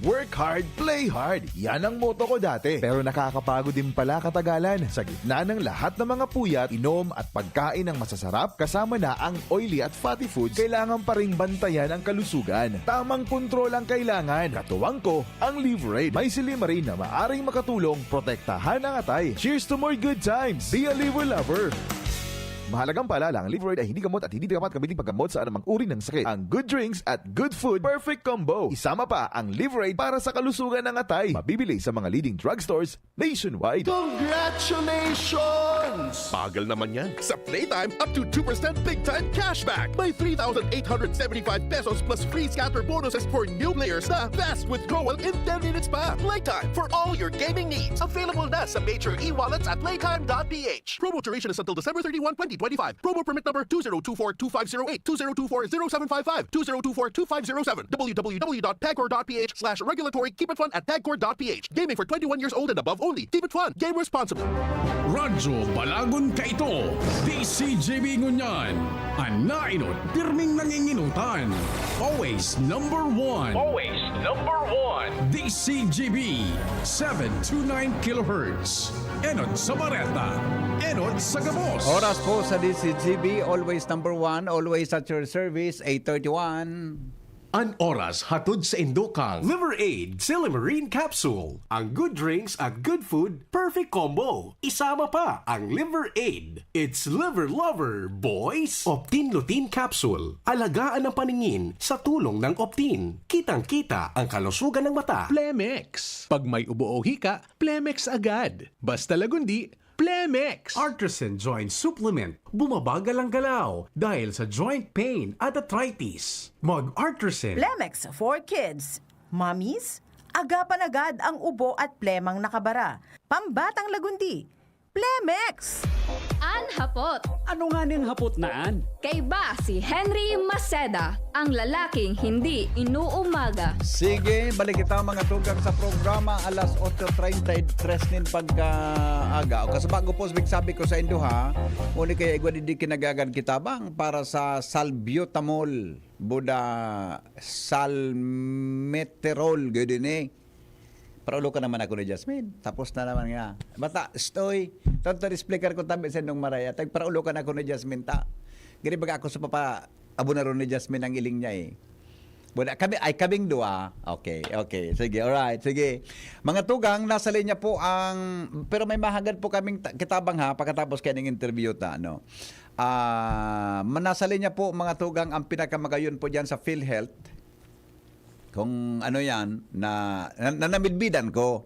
Work hard, play hard. Yan ang motto ko dati. Pero nakakapagod din pala katagalan. Sa gitna ng lahat ng mga puyat, inom at pagkain ng masasarap, kasama na ang oily at fatty foods, kailangan pa ring bantayan ang kalusugan. Tamang kontrol ang kailangan. Katuwang ko, ang Liverade. May silimarin na maaring makatulong, protektahan ang atay. Cheers to more good times. Be a liver lover. Mahalagang paalala, ang Liverade ay hindi gamot at hindi dapat gamitin paggamot sa anumang uri ng sakit. Ang good drinks at good food, perfect combo. Isama pa ang Liverade para sa kalusugan ng atay. Mabibili sa mga leading drugstores nationwide. Congratulations! Bagal naman yan. Sa Playtime, up to 2% big time cashback. May 3,875 pesos plus free scatter bonuses for new players na fast withdrawal in 10 minutes pa. Playtime for all your gaming needs. Available na sa major e-wallets at playtime.ph. Promo duration is until December 31, 2025. Promo permit number 2024-2508, 2024-0755, 2024-2507, www.pagcor.ph/regulatory. Keep it fun at pagcor.ph. Gaming for 21 years old and above only. Keep it fun. Game responsibly. Radyo Balagon Kaito, DCJB Ngunyan, Anainot, pirming nanginginutan. Always number one. Always number one. DCJB, 729 kHz. Enot sa Bareta, Enot sa Gabos. Oras po sa DCGB, always number one, always at your service, 8:31. An oras hatod sa Indokang Liver Aid Silimarine Capsule. Ang good drinks at good food, perfect combo. Isama pa ang Liver Aid. It's liver lover, boys! Optin Lutein Capsule. Alagaan ang paningin sa tulong ng Optin. Kitang-kita ang kalusugan ng mata. Plemex. Pag may ubo o hika, Plemex agad. Basta lagundi, Plemex. Artisan Joint Supplement. Bumabagal ang galaw dahil sa joint pain at arthritis. Mag-Artisan. Plemex for kids. Mommies, agapan agad ang ubo at plemang nakabara. Pambatang lagundi. Plemex! Anhapot. Ano nga niyang hapot naan? Kay ba si Henry Maceda, ang lalaking hindi inuumaga. Sige, balik kita mga tugang sa programa alas 8:33 nin pagkaaga. O kasi bago po sabi ko sa inyo ha, uni kaya igwa di kinagagan kita bang para sa salbutamol, buda salmeterol, gano'n eh. Paraulo ka naman ako ni Jasmine. Tapos na naman nga. Bata, stoy. Tonto explicar ko tabi sa nung maraya. Tag paraulo ka na ako ni Jasmine ta. Gani baga ako sa papa abo na ron ni Jasmine ang iling niya eh. Buda kami ay kaming dua. Okay. Sige, alright. Sige. Mga tugang, nasa linya po ang pero may mahagad po kaming kitabang ha pagkatapos kay ng interview ta no. Nasa linya po mga tugang ang pinakamagayon po diyan sa PhilHealth. Kung ano yan, namidbidan ko.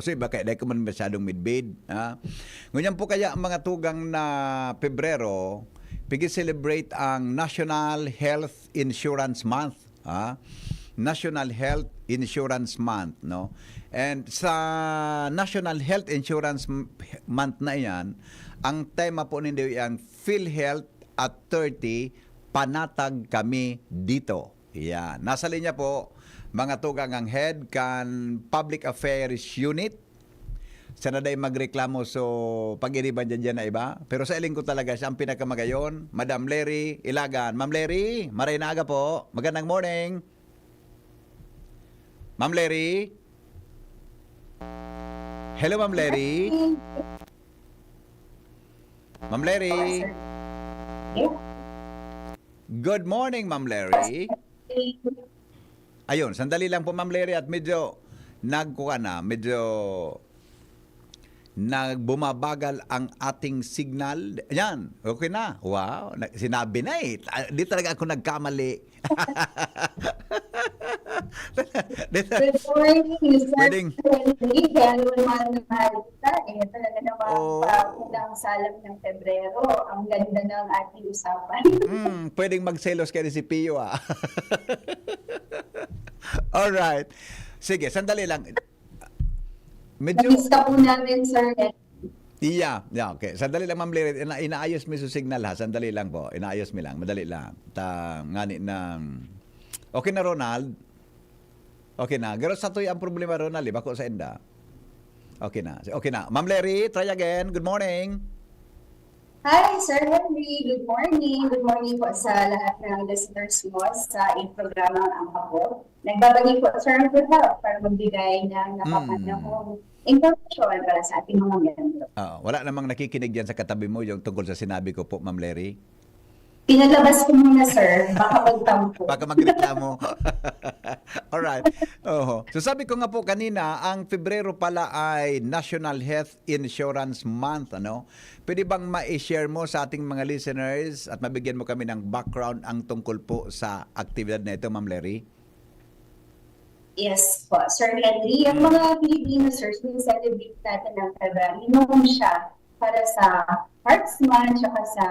So, iba kaya dahil ko man masyadong midbid. Ngunyan po kaya ang mga tugang na Pebrero, pigi-celebrate ang National Health Insurance Month. National Health Insurance Month. No? And sa National Health Insurance Month na yan, ang tema po ninyo yung PhilHealth at 30, panatag kami dito. Yan. Nasa linya po, mga tugang ang head kan Public Affairs Unit. Sana day magreklamo so pag-iriban dyan na iba. Pero sa iling ko talaga siya ang pinakamagayon. Madam Larry Ilagan. Ma'am Larry, maray na aga po. Magandang morning. Ma'am Larry. Hello, Ma'am Larry. Ma'am Larry. Good morning, Ma'am Larry. Ayun, sandali lang po Ma'am Larry at medyo nagbumabagal ang ating signal. Yan, okay na. Wow, sinabi na eh. Di talaga ako nagkamali. Good morning, Mr. Pwedeng. Talaga naman pagkudang salam ng Pebrero. Ang ganda ng ating usapan. Pwedeng magselos kayo si Pio Alright. Sige, sandali lang. Medyo... Namista po namin, sir. Yeah, okay. Sandali lang, Ma'am Larry. Inaayos mo yung signal ha. Sandali lang po. Inaayos mo lang. Madali lang. Ngani na... Okay na, Ronald? Okay na. Pero sa to'y ang problema, Ronald. Bako sa enda. Okay na. Ma'am Larry, try again. Good morning. Hi, Sir Henry. Good morning. Good morning po sa lahat ng listeners mo sa programa Ang Hapot. Nagbabagi po, Sir, ng good health para magbigay ng nakapanahong information para sa ating mga miyembro. Wala namang nakikinig dyan sa katabi mo yung tungkol sa sinabi ko po, Ma'am Larry. Pinalabas ko muna, sir. Baka magtampo. Baka magreklamo. Alright. So sabi ko nga po kanina, ang Pebrero pala ay National Health Insurance Month. Pwede bang ma-share mo sa ating mga listeners at mabigyan mo kami ng background ang tungkol po sa aktibidad na ito, Ma'am Larry? Yes po, Sir Henry. Yung mga Pilipino, sir, celebrate natin ng February. Noon siya para sa Hearts Month, saka sa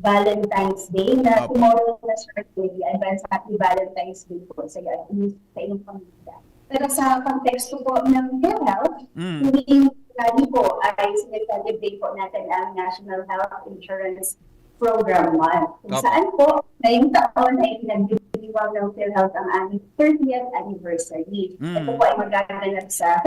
Valentine's Day, na tomorrow na Sir Henry, advance happy Valentine's Day po sa inyong pamilya. Pero sa konteksto po ng PhilHealth, hindi lagi po ay sinag-celebrate po natin ang National Health Insurance Program 1. Kung saan po, ngayong taon ay nagdiwang ng PhilHealth ang aming 30th anniversary. Ito po ay magaganap sa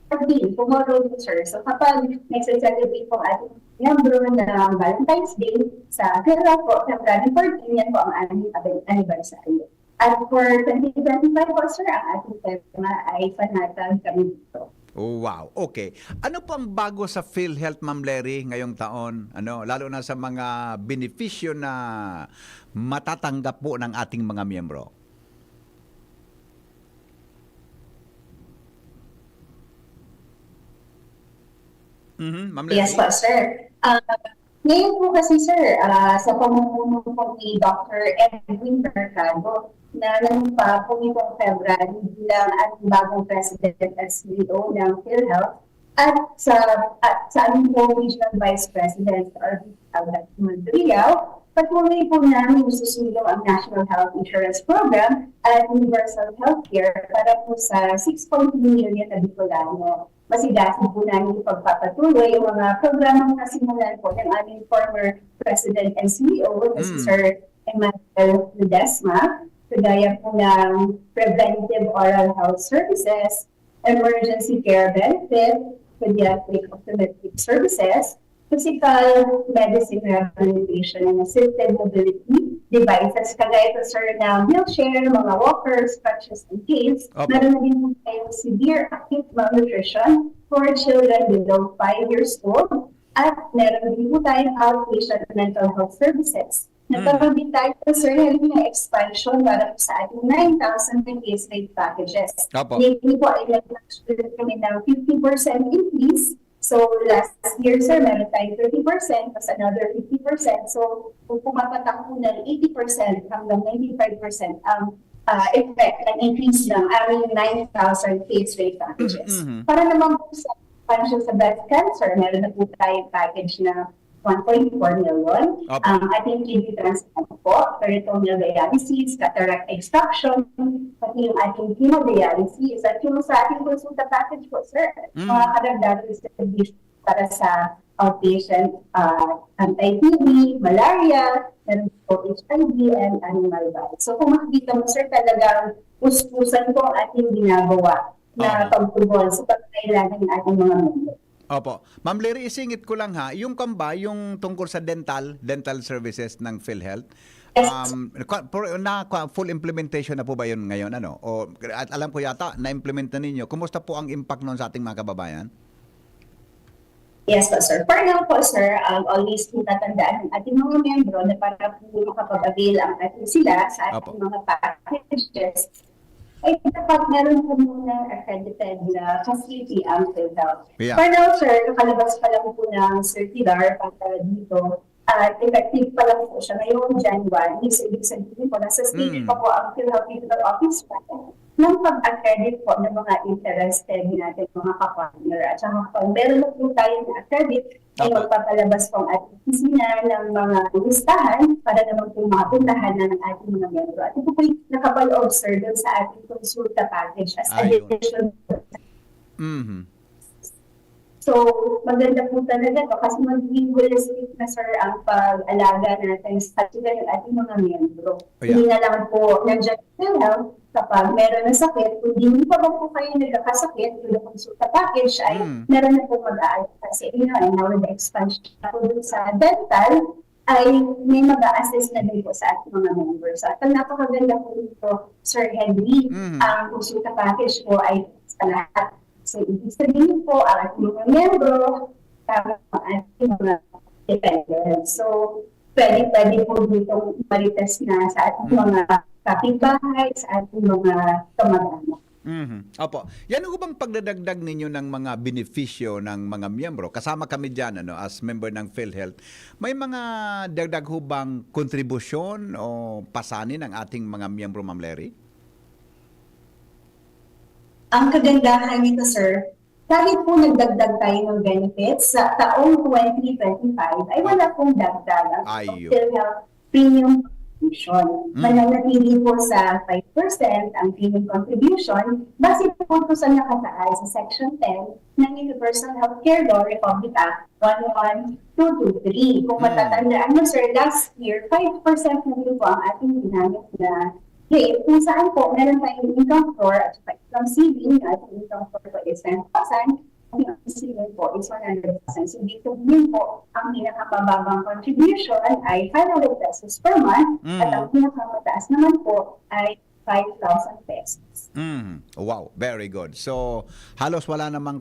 tomorrow, sir. So kapag nagsa-celebrate po ating miyembro ng Valentine's Day sa PhilHealth po, February 14, yan po ang aming anniversary. At for 2025 po, sir, ang ating tema ay panatag kami dito. Oh, wow. Okay. Ano po ang bago sa PhilHealth, Ma'am Larry, ngayong taon? Lalo na sa mga benepisyo na matatanggap po ng ating mga miyembro? Ma'am Larry? Yes po, sir. Ngayon po kasi, sir, sa pamumuno po ni Dr. Edwin Mercado, na nanumpa po nitong February bilang ating bagong President at CEO ng PhilHealth at sa aming po Regional Vice President or Albert Madriao, patuloy po namin susunod ang National Health Insurance Program at Universal Healthcare para po sa 6.2 million na Bicolano. Masigasin po namin pagpapatuloy yung mga programang nasimulan po ng aming former President and CEO, na si Sir Emmanuel Ledesma, kagaya po ng preventive oral health services, emergency care benefit, pediatric optometric services, physical medicine rehabilitation and assisted mobility devices, kagaya po, sir, na wheelchair, mga walkers, crutches and canes. Meron na din po tayong severe acute malnutrition for children below 5 years old. At meron din po tayong outpatient mental health services. Nagkaroon din tayo, sir, ng expansion para po sa ating 9,000 case rate packages. Lately po ay nag-actually kami ng 50% increase. So last year, sir, meron tayong 30%, plus another 50%. So kung pumapatak po ng 80% hanggang 95% ang effect ng increase ng aming 9,000 case rate packages. Para naman po sa expansion sa breast cancer, meron na po tayong package na 1.4 million. Ating kidney transplant po, peritoneal dialysis, cataract extraction, pati yung ating hemodialysis, at yung sa ating consulta package po, sir, mga kadagdagang service para sa outpatient anti-TB, malaria, meron po HIV, and animal rights. So kung makikita mo, sir, talagang uspusan po ang ating ginagawa na pagtubol sa pagkailangan ng ating mga member. Opo. Ma'am Larry, isingit ko lang ha, yung yung tungkol sa dental services ng PhilHealth, full implementation na po ba yun ngayon? O, at alam ko yata, na-implement na ninyo. Kumusta po ang impact nun sa ating mga kababayan? Yes po, sir. For now po, sir, always tatandaan ng ating mga miyembro na para po makapag-avail ang ating sila sa ating mga packages, ay dapat meron po muna accredited na facility ang PhilHealth. For now, sir, nakalabas pa lang po ng circular para dito at effective pa lang po siya ngayong January. Ibig sabihin po, nasa stage pa po ang PhilHealth Digital Office ng pag-accredit po ng mga interested natin mga kapartner. At saka kung meron na po tayo na accredit, ay magpapalabas po ang ating opisina ng mga listahan para naman po mapuntahan na ng ating mga membro. At ito po yung nakapal-observe doon sa ating consulta package as additional. So, maganda po talaga to kasi magiging holistic na, sir, ang pag-alaga natin sa ating mga membro. Hindi na lang po nandiyan PhilHealth kapag meron na sakit, kung hindi pa ba po kayo nagkakasakit, yung consulta package ay meron na po mag-aalit. Kasi now with the expansion po dun sa dental, ay may mag-a-assist na din po sa ating mga members. At ang napakaganda po dito, Sir Henry, ang consulta package po ay sa lahat. So, ibig sabihin po, ang ating mga membro, ang ating mga dependents. So, pwede po dito marites na sa ating mga kapitbahay, sa ating mga kamag-anak. Opo. Yan ang bang pagdadagdag ninyo ng mga benepisyo ng mga miyembro? Kasama kami dyan as member ng PhilHealth. May mga dagdag hubang kontribusyon o pasanin ng ating mga miyembro, Ma'am Larry? Ang kagandahan nito, sir, kahit po nagdagdag tayo ng benefits sa taong 2025, ay wala pong dagdag ang PhilHealth Premium Contribution. Mananatili po sa 5% ang premium contribution base po sa nakataas sa Section 10 ng Universal Healthcare Law Republic Act 11223. Kung matatandaan mo, sir, last year, 5% na din po ang ating ginamit na rate kung saan po meron tayong income floor at income ceiling. Ating income floor po is 10,000. Ang ceiling po is 100%. So dito din po, ang pinakamababang contribution ay 500 pesos per month at ang pinakamataas naman po ay 5,000 pesos. Wow, very good. So, halos wala namang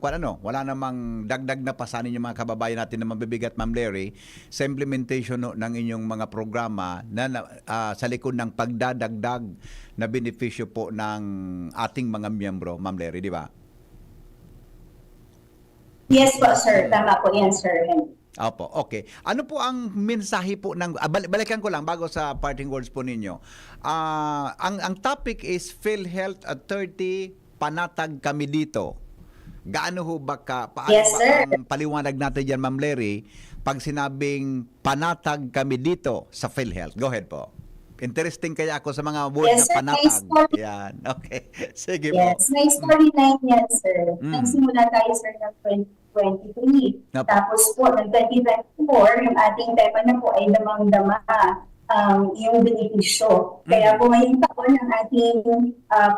dagdag na pasanin yung mga kababayan natin na mabibigat, Ma'am Larry, sa implementation ng inyong mga programa na sa likod ng pagdadagdag na benepisyo po ng ating mga miyembro, Ma'am Larry, di ba? Yes po, sir. Tama po yan, sir. Opo, okay. Ano po ang mensahe po ng balikan ko lang bago sa parting words po ninyo. Ang topic is PhilHealth at 30 panatag kami dito. Gaano ho ba paano Yes, ba sir. ang paliwanag natin diyan, Ma'am Lery, pag sinabing panatag kami dito sa PhilHealth? Go ahead po. Interesting kaya ako sa mga word Yes, na sir. panatag. May story. Yan. Okay. Sige Yes, po. may storyline yan, sir. Mm. Nagsimula tayo, sir, ng 2023. Opo. Tapos po, ng 2024, yung ating tema na po ay damang-dama yung benepisyo. Kaya po ngayong taon ang ating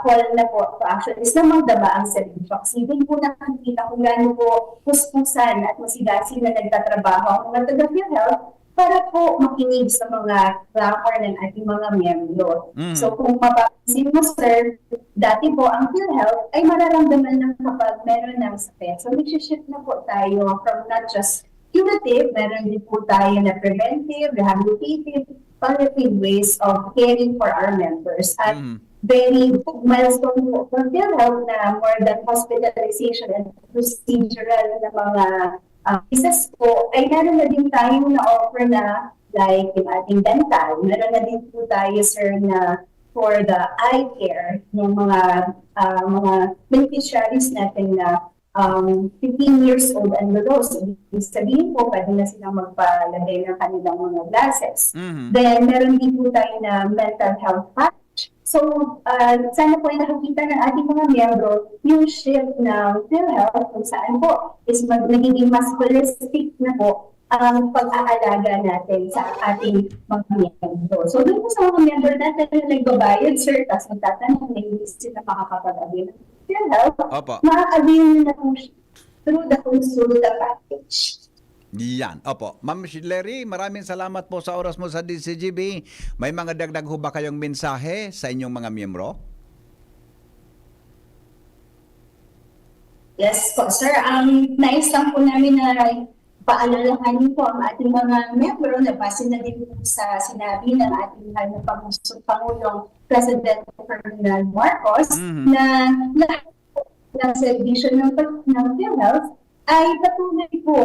call na po actually is damang-dama ang serbisyo. Kasi din po nakikita kung gaano po puspusan at masigasin na nagtatrabaho ang mga taga-PhilHealth para po makinig sa mga clamor ng ating mga miyembro. So kung mapapansin mo, sir, dati po ang PhilHealth ay mararamdaman ng kapag meron ng sakit. So nag-shift na po tayo from not just curative, meron din po tayo na preventive, rehabilitative, palliative ways of caring for our members. At very milestone po for PhilHealth na more than hospitalization and procedural na mga cases po, ay meron na din tayong na-offer na like yung ating dental. Meron na din po tayo, sir, na for the eye care ng mga beneficiaries natin na 15 years old and below. So, ibig sabihin po, pwede na silang magpalagay ng kanilang mga glasses. Then, meron din po tayo na mental health package. So, sana po ay nakikita ng ating mga miyembro yung shift ng PhilHealth kung saan po is nagiging mas holistic na po ang pag-aalaga natin sa ating mga miyembro. So, doon po sa mga miyembro natin na nagbabayad, sir, tapos magtatanong na hindi sila makakapag-avail ng PhilHealth, makaka-avail na po siya through the Consulta package. Yan. Opo. Ma'am Lery, maraming salamat po sa oras mo sa DCGB. May mga dagdag ho ba kayong mensahe sa inyong mga miyembro? Yes po, sir. Nais lang po namin na paalalahanin po ang ating mga miyembro na base na din po sa sinabi ng ating mahal na Pangulong President Ferdinand Marcos na lahat ng servisyo ng PhilHealth ay patuloy po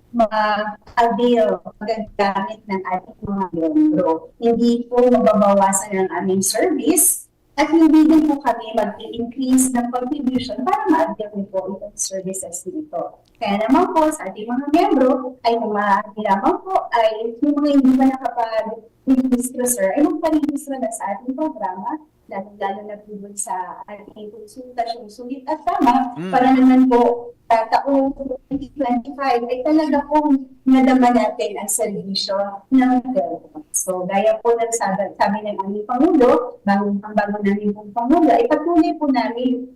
ma-avail, magagamit ng ating mga miyembro. Hindi po mababawasan ang aming service at hindi din po kami mag-increase ng contribution para ma-avail niyo po itong services dito. Kaya naman po sa ating mga miyembro ay maaari lamang po ay yung mga hindi pa nakapag-registro, sir, ay magpa-registro na sa ating programa, lalo na po sa ating konsultasyon sulit at tama para naman po taong 2025 ay talaga pong nadama natin ang serbisyo ng PhilHealth. So, gaya po ng sabi ng aming Pangulo, ang bago namin pong Pangulo, ay patuloy po namin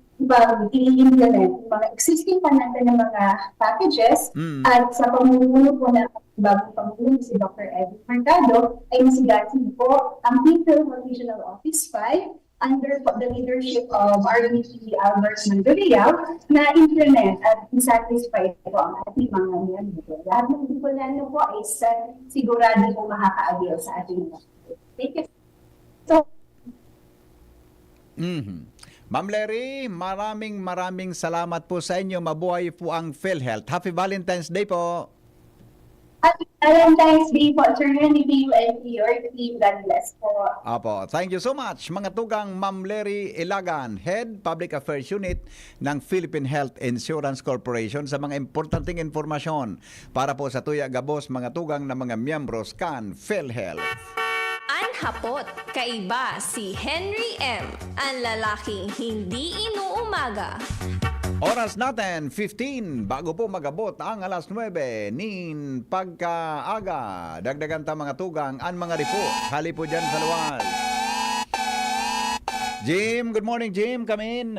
i-implement yung mga existing pa natin ng mga packages at sa pamumuno po ng bagong Pangulo si Dr. Edwin Mercado ay masigasin po ang PhilHealth Regional Office 5 under the leadership of RVP Albert Manduriao na implement at satisfy po ang ating mga miyembro. Lahat ng dipolano po ay sigurado po makaka-avail sa ating mga. Thank you. So, Ma'am Lery, maraming salamat po sa inyo. Mabuhay po ang PhilHealth. Happy Valentine's Day po. Happy Valentine's Day po, Sir Henry, and your team. God bless po. Apo, thank you so much. Mga tugang Ma'am Lery Ilagan, Head Public Affairs Unit ng Philippine Health Insurance Corporation sa mga importanteng informasyon para po sa Tuya Gabos, mga tugang na mga miyembros kan PhilHealth. Anhapot, kaiba si Henry M., ang lalaking hindi inuumaga. Oras natin, 15, bago po magabot ang alas 9, nin pagkaaga. Dagdagan ta mga tugang, ang mga report. Hali po dyan sa luwas. Jim, good morning Jim, come in.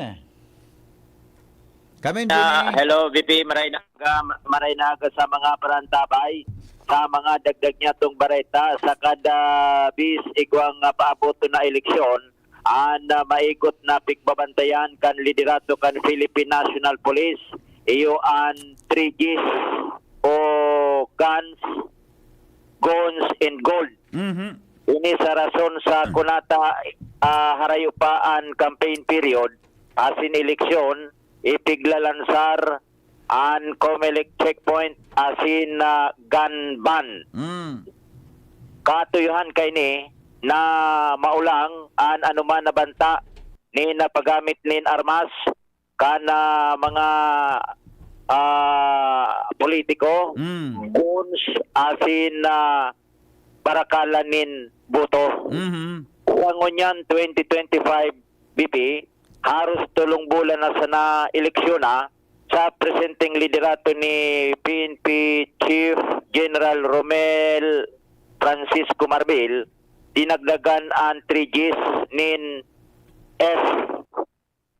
Come in, Jimmy. Hello, VP, maraynaga sa mga parantabay. Sa mga dagdag niya itong bareta sa kada bis igwang paabot na eleksyon maikot na pigbabantayan kan liderato kan Philippine National Police iyo an 3Gs o guns and gold. Ini sa rason sa kunata harayupaan campaign period asin eleksyon ipiglalansar an Comelec checkpoint asin gun ban. Katuyuhan kay ni na maulang an anuman na banta ni na paggamit nin armas kana mga politiko, guns asin barakalan nin buto. Wangon yan 2025 BP haros tulong bulan na sa na eleksyon sa presenting liderato ni PNP Chief General Romel Francisco Marbil dinagdagan ang 3Gs nin F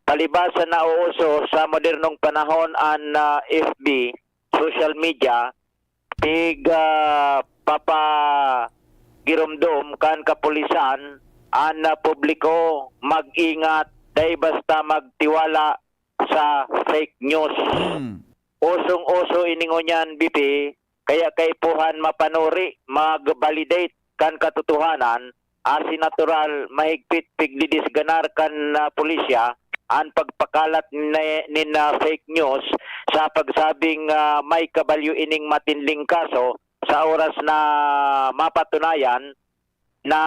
palibasa na uuso sa modernong panahon ang FB social media papa giromdom kan kapulisan an publiko mag-ingat dahil basta magtiwala sa fake news. Usong-uso iningon yan, BP, kaya kaipuhan mapanuri, mag-validate kan katotohanan, asi natural mahigpit pigdidisganar kan pulisya, ang pagpakalat ni fake news sa pagsabing may kabalyo ining matinding kaso sa oras na mapatunayan na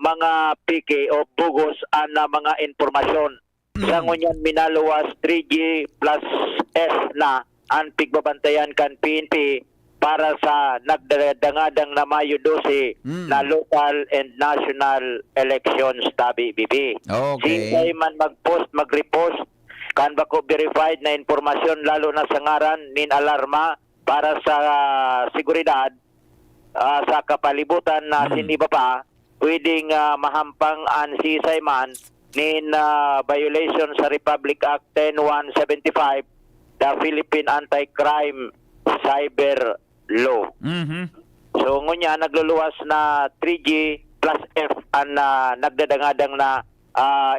mga pike o bugos na mga informasyon. Sa ngunyan minaluwas 3G plus S na ang pigbabantayan kan PNP para sa nagdadangadang na Mayo 12 na local and national elections tabi BP. Okay. Singay man mag-post, mag-repost kan bako verified na informasyon lalo na sa ngaran nin alarma para sa seguridad sa kapalibutan na siniba pa pwedeng mahampang an sisay man nin violation sa Republic Act 10175 the Philippine Anti-Crime Cyber Law. So ngunya nagluluwas na 3G plus F ang nagdadangadang na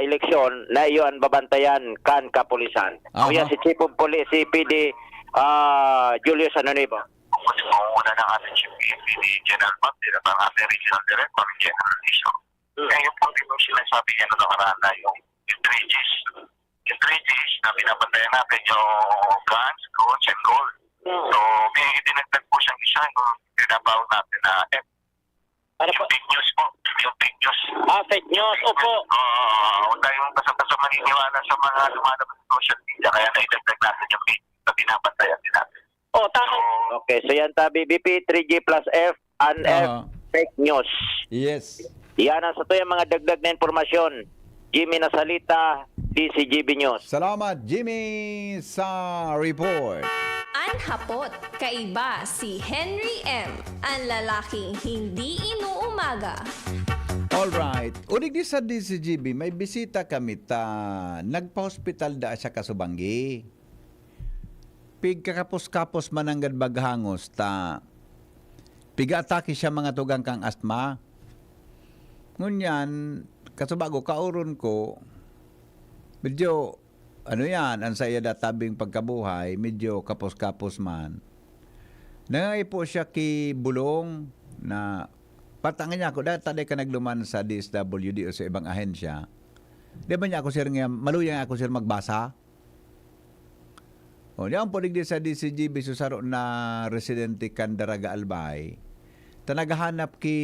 eleksyon na iyo ang babantayan kan kapulisan. Kuya si Chief of Police, si PD Julius Anonibo. Una ng ating Chief ni General Martin at ang ating Regional Director ni General Lizzo. Ngayon po din yung sinasabi niya na nakaraan na yung 3Gs. Yung 3Gs na binabantayan natin yung guns, guns, and gold. So may dinagdag po siyang isa yung tinabaw natin na F. Yung fake news po. Yung fake news. Fake news. Opo. Huwag tayong basta-basta maniniwala sa mga lumalabas sa social media. Kaya naidagdag natin yung fake news na binabantayan din natin. Tama. Okay, so yan tabi BP 3G plus F and F fake news. Yes. Yan ang sa to yung mga dagdag na informasyon. Jimmy Nasalita, DCGB News. Salamat Jimmy sa report. Ang hapot, kaiba si Henry M. Ang lalaking hindi inuumaga. Alright. Unig di sa DCGB, may bisita kami nagpa-hospital da siya kasubanggi. Pigkakapos-kapos mananggad baghangos piga-atake siya mga tugang kang asthma. Ngunyan, kasubago kauron ko, medyo, ang saya databing pagkabuhay, medyo kapos-kapos man. Nangay po siya ki bulong na patangin niya ako, dahil ka nagluman sa DSWD o sa ibang ahensya. Di ba niya ako sir nga, maluyang ako sir magbasa? O, diyan po digdi sa DCGB susaro na residente Candaraga Albay. Tanagahanap ki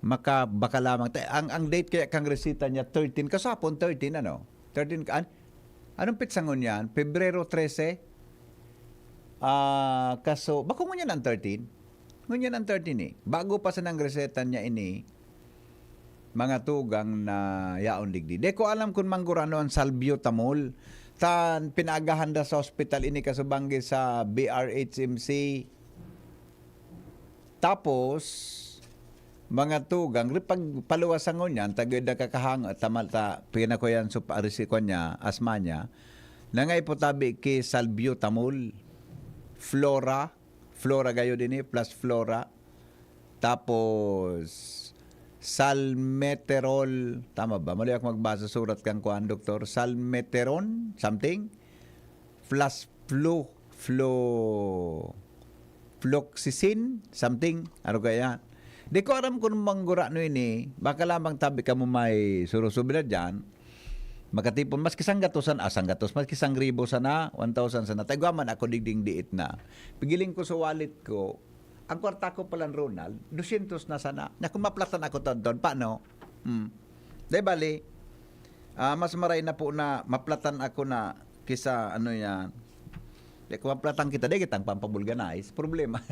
baka lamang. Ang date kaya kang resita niya 13 kasapon 13 ano? 13 anong pitsangon yan? Pebrero 13? Kaso bako ngunyan ang 13? Ngunyan ang 13 eh. Bago pa sa nang reseta niya ini mga tugang na yaon digdi. De ko alam kung manggurano ang salbutamol. Pinagahanda sa hospital ini kasubanggi sa BRHMC. Tapos mga tugang pag paluwasan ngon yan tagod na kakahang tamalta pina ko yan sa arisiko niya asma niya nangay po tabi ki salbutamol flora gayo din plus flora tapos salmeterol, tama ba? Mali ako magbasa surat kang kuan, doktor. Salmeteron, something. Plus fluoxetine, something. Ano kaya? Di ko alam kung manggura no ini. Baka lamang tabi ka mo may surusubilad dyan. Makatipon, mas kisang gatusan, sanggatos, mas kisang ribo sana, 1,000 sana. Tagwaman ako digding diit na. Pigiling ko sa wallet ko, ang kwarta ko palang Ronald, 200 na sana. Na kung maplatan ako tonton, paano? Di bali, mas maray na po na maplatan ako na kisa ano yan. Di kung maplatan kita, di kitang pampabulganize. Problema.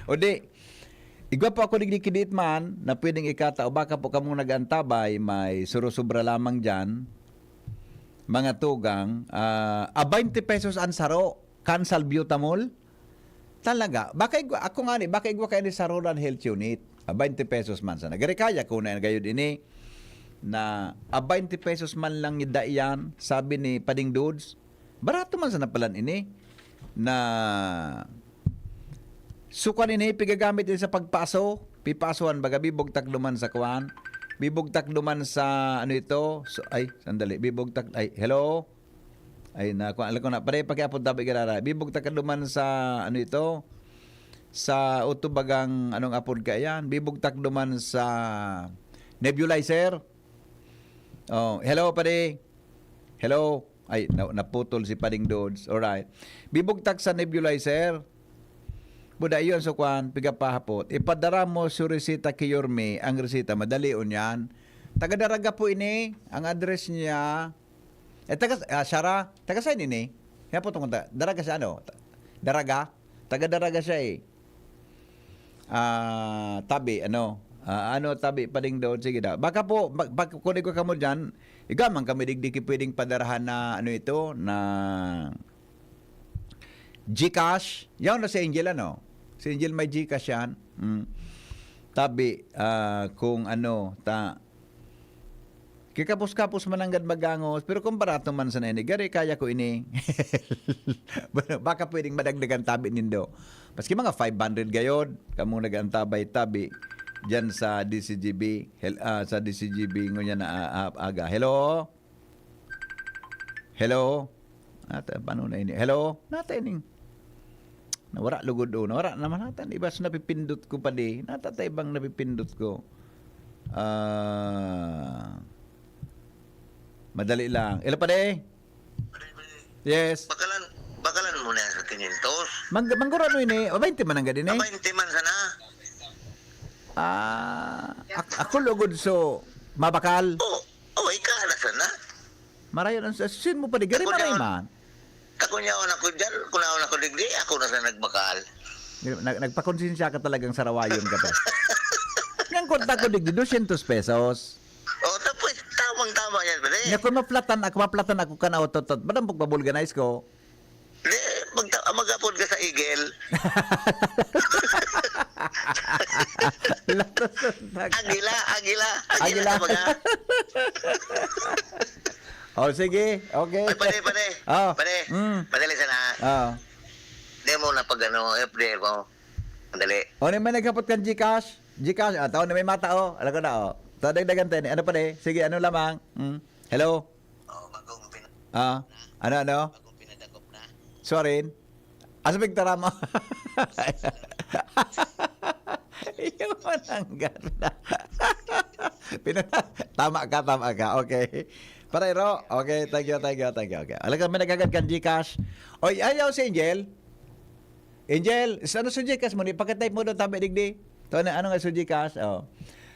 O di, igwa po ako digdikidit man na pwedeng ikata o baka po kamong nagantabay, may surusubra lamang dyan, mga tugang, 20 pesos ang saro, cancel butamol. Talaga, baka igwa, ako nga ni, baka igwa kayo ni sa Rural Health Unit, 20 pesos man sana. Gari kaya ko na gayud ini, na 20 pesos man lang yun yan, sabi ni Pading Dudes, barato man sana palan ini, na sukan ini, pigagamit din sa pagpaso, pipasuan baga, bibugtak duman sa kuwan, bibugtak duman sa, ano ito, sandali, bibugtak, hello? Alam ko na, pare pakiapod tabi garara. Bibugtak ka duman sa, ano ito, sa utubagang, anong apod ka yan? Bibugtak duman sa nebulizer. Oh, hello pare. Hello. Naputol si Pading Dodds. Alright. Bibugtak sa nebulizer. Buda yun so kwan, pigapahapot. Ipadara mo sa resita kay Yorme, ang resita, madali on yan. Tagadaraga po ini, ang address niya, Shara, taga saan ini? Kaya po itong daraga siya, ano? Daraga? Taga-daraga siya eh. Tabi, ano? Tabi, Pading Dodds, sige daw. Baka po, kunin ko kamo dyan, igaman kami digdiki pwedeng padarahan na, ano ito, na Gcash. Yan na si Angel, ano? Si Angel may Gcash yan. Tabi, kung ano, kikapos-kapos man ang magangos, pero kung barato man sa nini, gari kaya ko ini. Baka pwedeng madagdagan tabi nindo. Paski mga 500 gayod, kamo nagantabay tabi diyan sa DCGB, sa DCGB ngunya na aga. Hello? Hello? Paano na ini? Hello? Nataning. Nawara lugod o. Nawara naman natin. Ibas napipindot ko pa di. Natatay bang napipindot ko? Madali lang. Ila pa de? Yes. Bakalan mo na sa 500. Manggura no ini. 20 man ang gadin eh. 20 man sana. Ako lugod so mabakal. Ikaw na sana. Marayon ang sin mo pa di. Gari maray man. Ako niya ako dyan. Kung naon ako digdi, ako na sa nagbakal. Nagpakonsensya ka talagang sarawayon ka pa. Ngayon konta ko digdi 200 pesos. Tapos tamang-tama yan pala eh. Nga kung maplatan ako ka na ototot, badang pagpabulganize ko? Hindi, mag-upload ka sa Eagle. Agila baga. Sige, okay. Pare. Madali sana. Hindi mo na pag FD mo. Madali. May nagkapot kang Gcash? Gcash, taon na may mata alam ko na dagdagan tayo. Ano pa de? Sige, ano lamang? Hello? Ano? Bagong pinadagop na. Sorry. Asa pigtara mo? Yung mananggar na. Tama ka. Okay. Parero. Okay, thank you. Okay. Alam ka, may nagagad kang Gcash. Oy, ayaw si Angel. Angel, ano sa Gcash mo? Ipakatype mo doon, tabi digdi. Ano nga sa Gcash?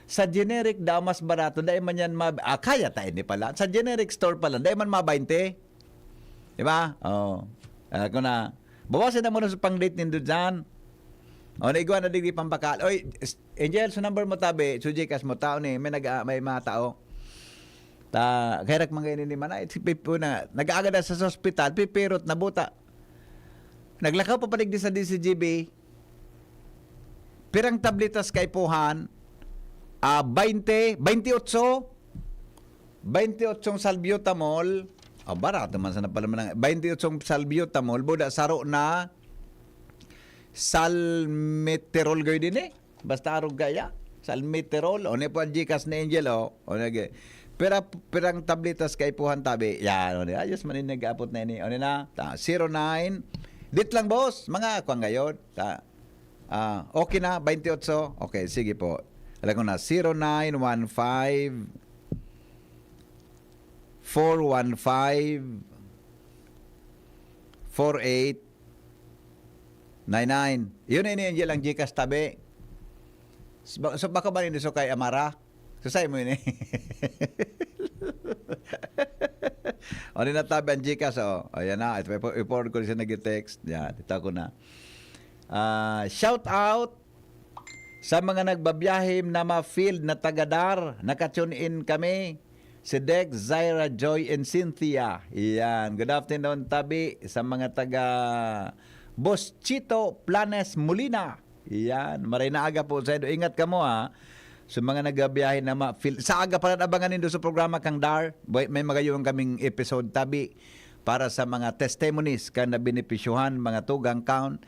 Sa generic daw mas barato, dahil man yan kaya tayo ni pala. Sa generic store pala, dahil man 20. Di ba? Ako na. Bawasin na muna sa pang-date nindo dyan. Naigwa na digdi pampakal. Oy, Angel, sa number mo tabi, sa Gcash mo, tao ni, may mga tao. Kaya mga ini man, nag-aagad na sa hospital, pipirot na buta. Naglakaw pa paligdi sa DCGB, pirang tablitas kay puhan, 28 salbutamol, barato man sana pala man 28 salbutamol, buda saro na salmeterol gay din eh. Basta arog gaya, salmeterol, ne po ang Gcash na Angel pirang tablitas kay puhan tabi. Yan, ayos man yung nag-apot na ini. 09, dit lang boss, mga kwang gayon. Okay na, 28. Okay, sige po. Alam ko na, 0915 415-4899. Yun ini lang Gcash tabi. So baka ba nito kay Amara? Susay mo yun eh. O natabi ang Gcash. Ayan na. Ito, i-forward ko siya nag-text. Yan, ito ko na. Shout out sa mga nagbabiyahim na ma-field na tagadar. Naka-tune in kami. Si Dex, Zaira, Joy, and Cynthia. Yan. Good afternoon, tabi. Sa mga taga Boss Chito Planes Molina. Yan. Maray na aga po sa inyo. Ingat ka mo ha. Sa mga nagbiyahe na ma-field. Sa aga pala abangan nindo sa programa kang Dar. May magayong kaming episode tabi para sa mga testimonies ka na benepisyuhan, mga tugang count.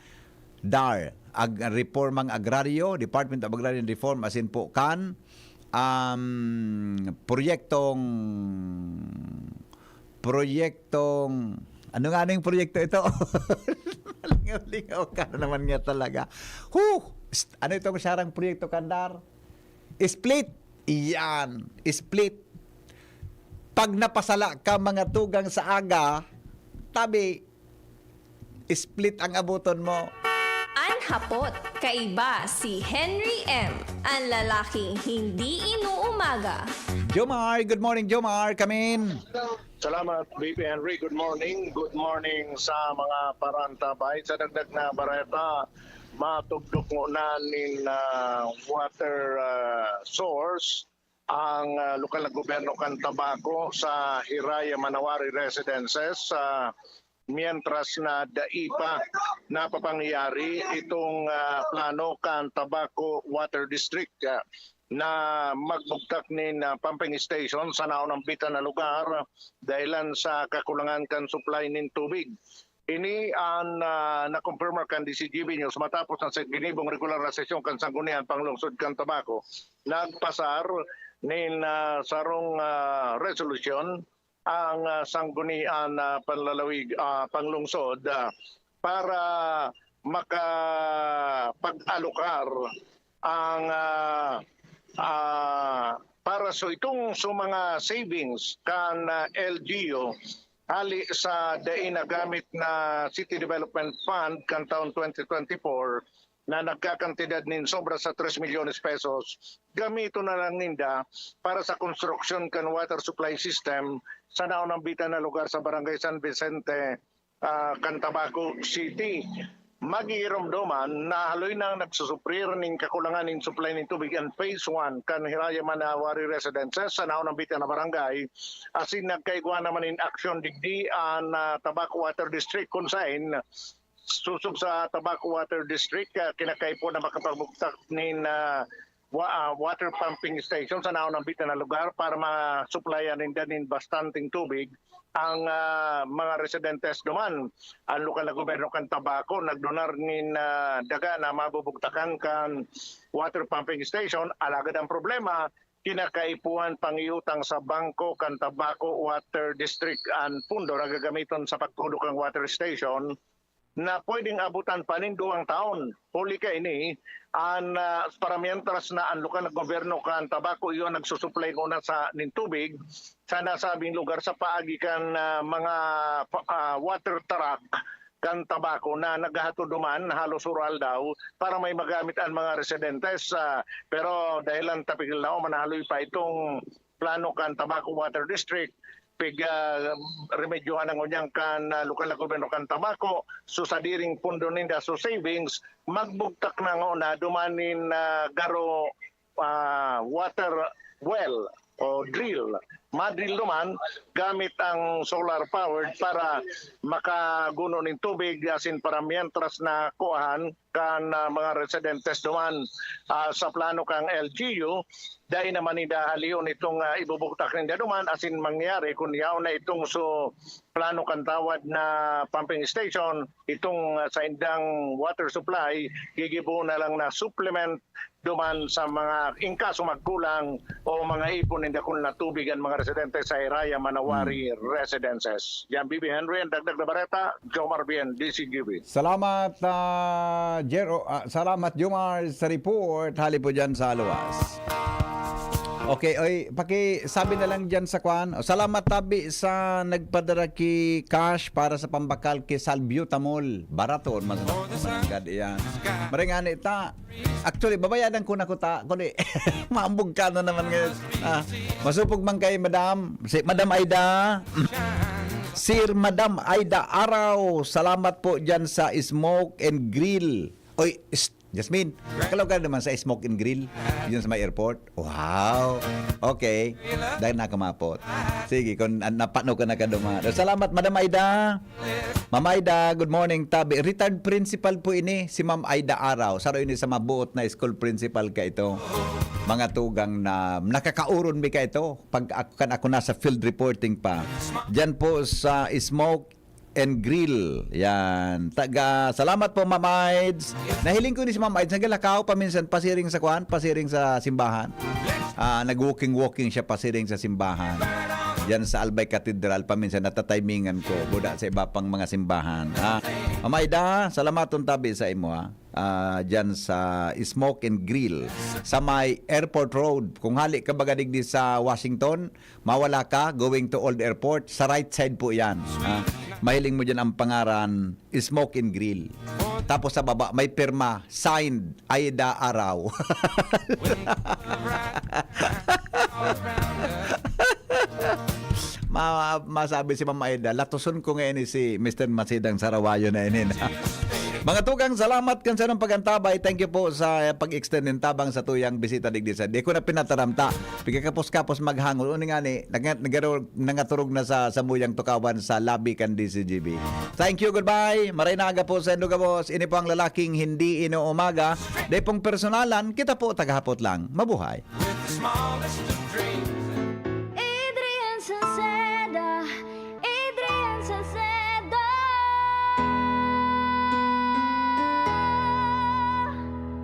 DAR, Reformang Agrario, Department of Agrarian Reform, as in po kan, proyektong, ano nga yung proyekto ito? Lingaw ka naman nga talaga. Ano itong sarang proyekto, Kandar? Split. Iyan, split. Pag napasala ka mga tugang sa aga, tabi, split ang abuton mo. Hapot, kaiba si Henry M. Ang lalaking hindi inuumaga. Jomar, good morning Jomar, come in. Salamat, BP Henry. Good morning. Good morning sa mga parantabay. Sa dagdag na bareta, matugdok mo na nin water source ang lokal na gobyerno kan Tabaco sa Hiraya Manawari Residences mientras na daipa na papangyayari itong plano kan Tabaco Water District na magbugtak nin pumping station sa naunang bitan na lugar dahilan sa kakulangan kan supply nin tubig. Ini ang na-confirm kan DCGB News matapos ng ginibong regular na sesyon kan Sanggunian Panglungsod kan Tabaco. Nagpasar nin sarong resolution ang sanggunian panlalawig panglungsod para makapag-alokar ang para so itong mga savings kan LGU hali sa dain na gamit na City Development Fund kan taon 2024 na nagkakantidad nin sobra sa 3 milyones pesos, gamito na lang ninda para sa construction kan water supply system sa naunang bitan na lugar sa Barangay San Vicente, kan Tabaco City. Magiiramdaman na haloy nang nagsusuprir ning kakulangan ning supply ning tubig ang phase 1 kan Hiraya Manawari Residences sa naunang bitan na barangay. Asin nagkaigwa naman in action digdi ang Tabaco Water District kung saan susub sa Tabaco Water District, kinakay po na makapagbuktak nin water pumping station sa naunang bitan na lugar para ma-supplyan nin bastanting tubig ang mga residentes duman. Ang lokal na gobyerno kan Tabaco nagdonar nin daga na mabubuktakan kan water pumping station. Alagad ang problema, kinakaipuan pangiutang sa bangko kan Tabaco Water District ang pundo na gagamiton sa pagtulog ng water station na pwedeng abutan pa nin 2 taon. Huli ka ini, para mientras na ang lokal na gobyerno kan Tabaco iyon nagsusupply ko na sa nin tubig sa nasabing lugar sa paagi kan mga water truck kan Tabaco na naghahatod duman halos oral daw para may magamit ang mga residentes. Pero dahilan tapigil na manahaloy pa itong plano kan Tabaco Water District, remedyohan ang unyang kan lokal na gobyerno kan Tabaco so sa diring pundo ninda so savings magbugtak na nga dumanin garo water well o drill. Madrill naman gamit ang solar powered para makaguno ng tubig asin para mientras na kuhaan kan mga residentes duman sa plano kang LGU dahil naman idahaliyon itong ibubuktak ninda duman asin mangyari kung yaw na itong so plano kan tawad na pumping station itong sa indang water supply gigibo na lang na supplement duman sa mga inkaso magkulang o mga ipon ninda kun na tubig ang mga residente sa Hiraya Manawari Residences. Yan BB Henry, ang dagdag na bareta, Jomar Bien, DCGB. Salamat, salamat Jomar sa report. Hali po dyan sa Aluwas. Okay, oy, sabi na lang dyan sa kwan. O, salamat tabi sa nagpadara ki cash para sa pambakal ki salbutamol. Baraton man. God yan. Maringani ta. Actually, babayadan ko na ko ta. Kundi, maambog ka na naman ngayon. Masupog man kay Madam. Si Madam Aida. Sir Madam Aida Araw. Salamat po dyan sa Smoke and Grill. Oy, Jasmine, kalaw ka naman sa Smoke and Grill yun sa may airport. Wow. Okay. Dahil nakamapot. Sige, kung napano ka na ka dumaan. Salamat, Madam Aida. Ma'am Aida, good morning. Tabi, retired principal po ini, si Ma'am Aida Araw. Saro ini sa mabuot na school principal ka ito. Mga tugang na nakakauron mi ka ito. Pag ako nasa field reporting pa. Diyan po sa Smoke and Grill. Yan. Salamat po, Ma'am Aids. Nahiling ko ni si Ma'am Aids. Nagalakaw paminsan pasiring sa kwan, pasiring sa simbahan. Nag-walking siya pasiring sa simbahan. Yan sa Albay Cathedral paminsan natatimingan ko buda sa iba pang mga simbahan. Ma'am Aida, salamat tong tabi sa imo dyan sa Smoke and Grill sa may Airport Road. Kung hali ka bagadig di sa Washington, mawala ka going to Old Airport, sa right side po yan. Mahiling mo dyan ang pangaran Smoke and Grill. Tapos sa baba may pirma signed Aida Araw. Masabi si Ma'am Aida, latuson ko ngayon si Mr. Masidang Sarawayo na inin. Mga tugang, salamat kan sa ng pagantabay. Thank you po sa pag-extend ng tabang sa tuyang bisita digdi sa. Di ko na pinataramta. Pagkakapos-kapos maghangol. Uni nga ni, nangaturog na sa samuyang tukawan sa labi kan DCGB. Thank you, goodbye. Maray na aga po sa Endugabos. Ini po ang lalaking hindi inuumaga. Dahil pong personalan, kita po tagahapot lang. Mabuhay.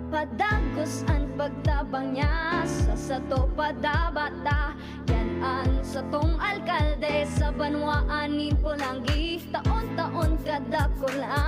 Padagos ang pagtabang niya sa sato padabata. Yan ang satong alkalde sa banwaan ni Pulangi. Taon-taon kada kulang.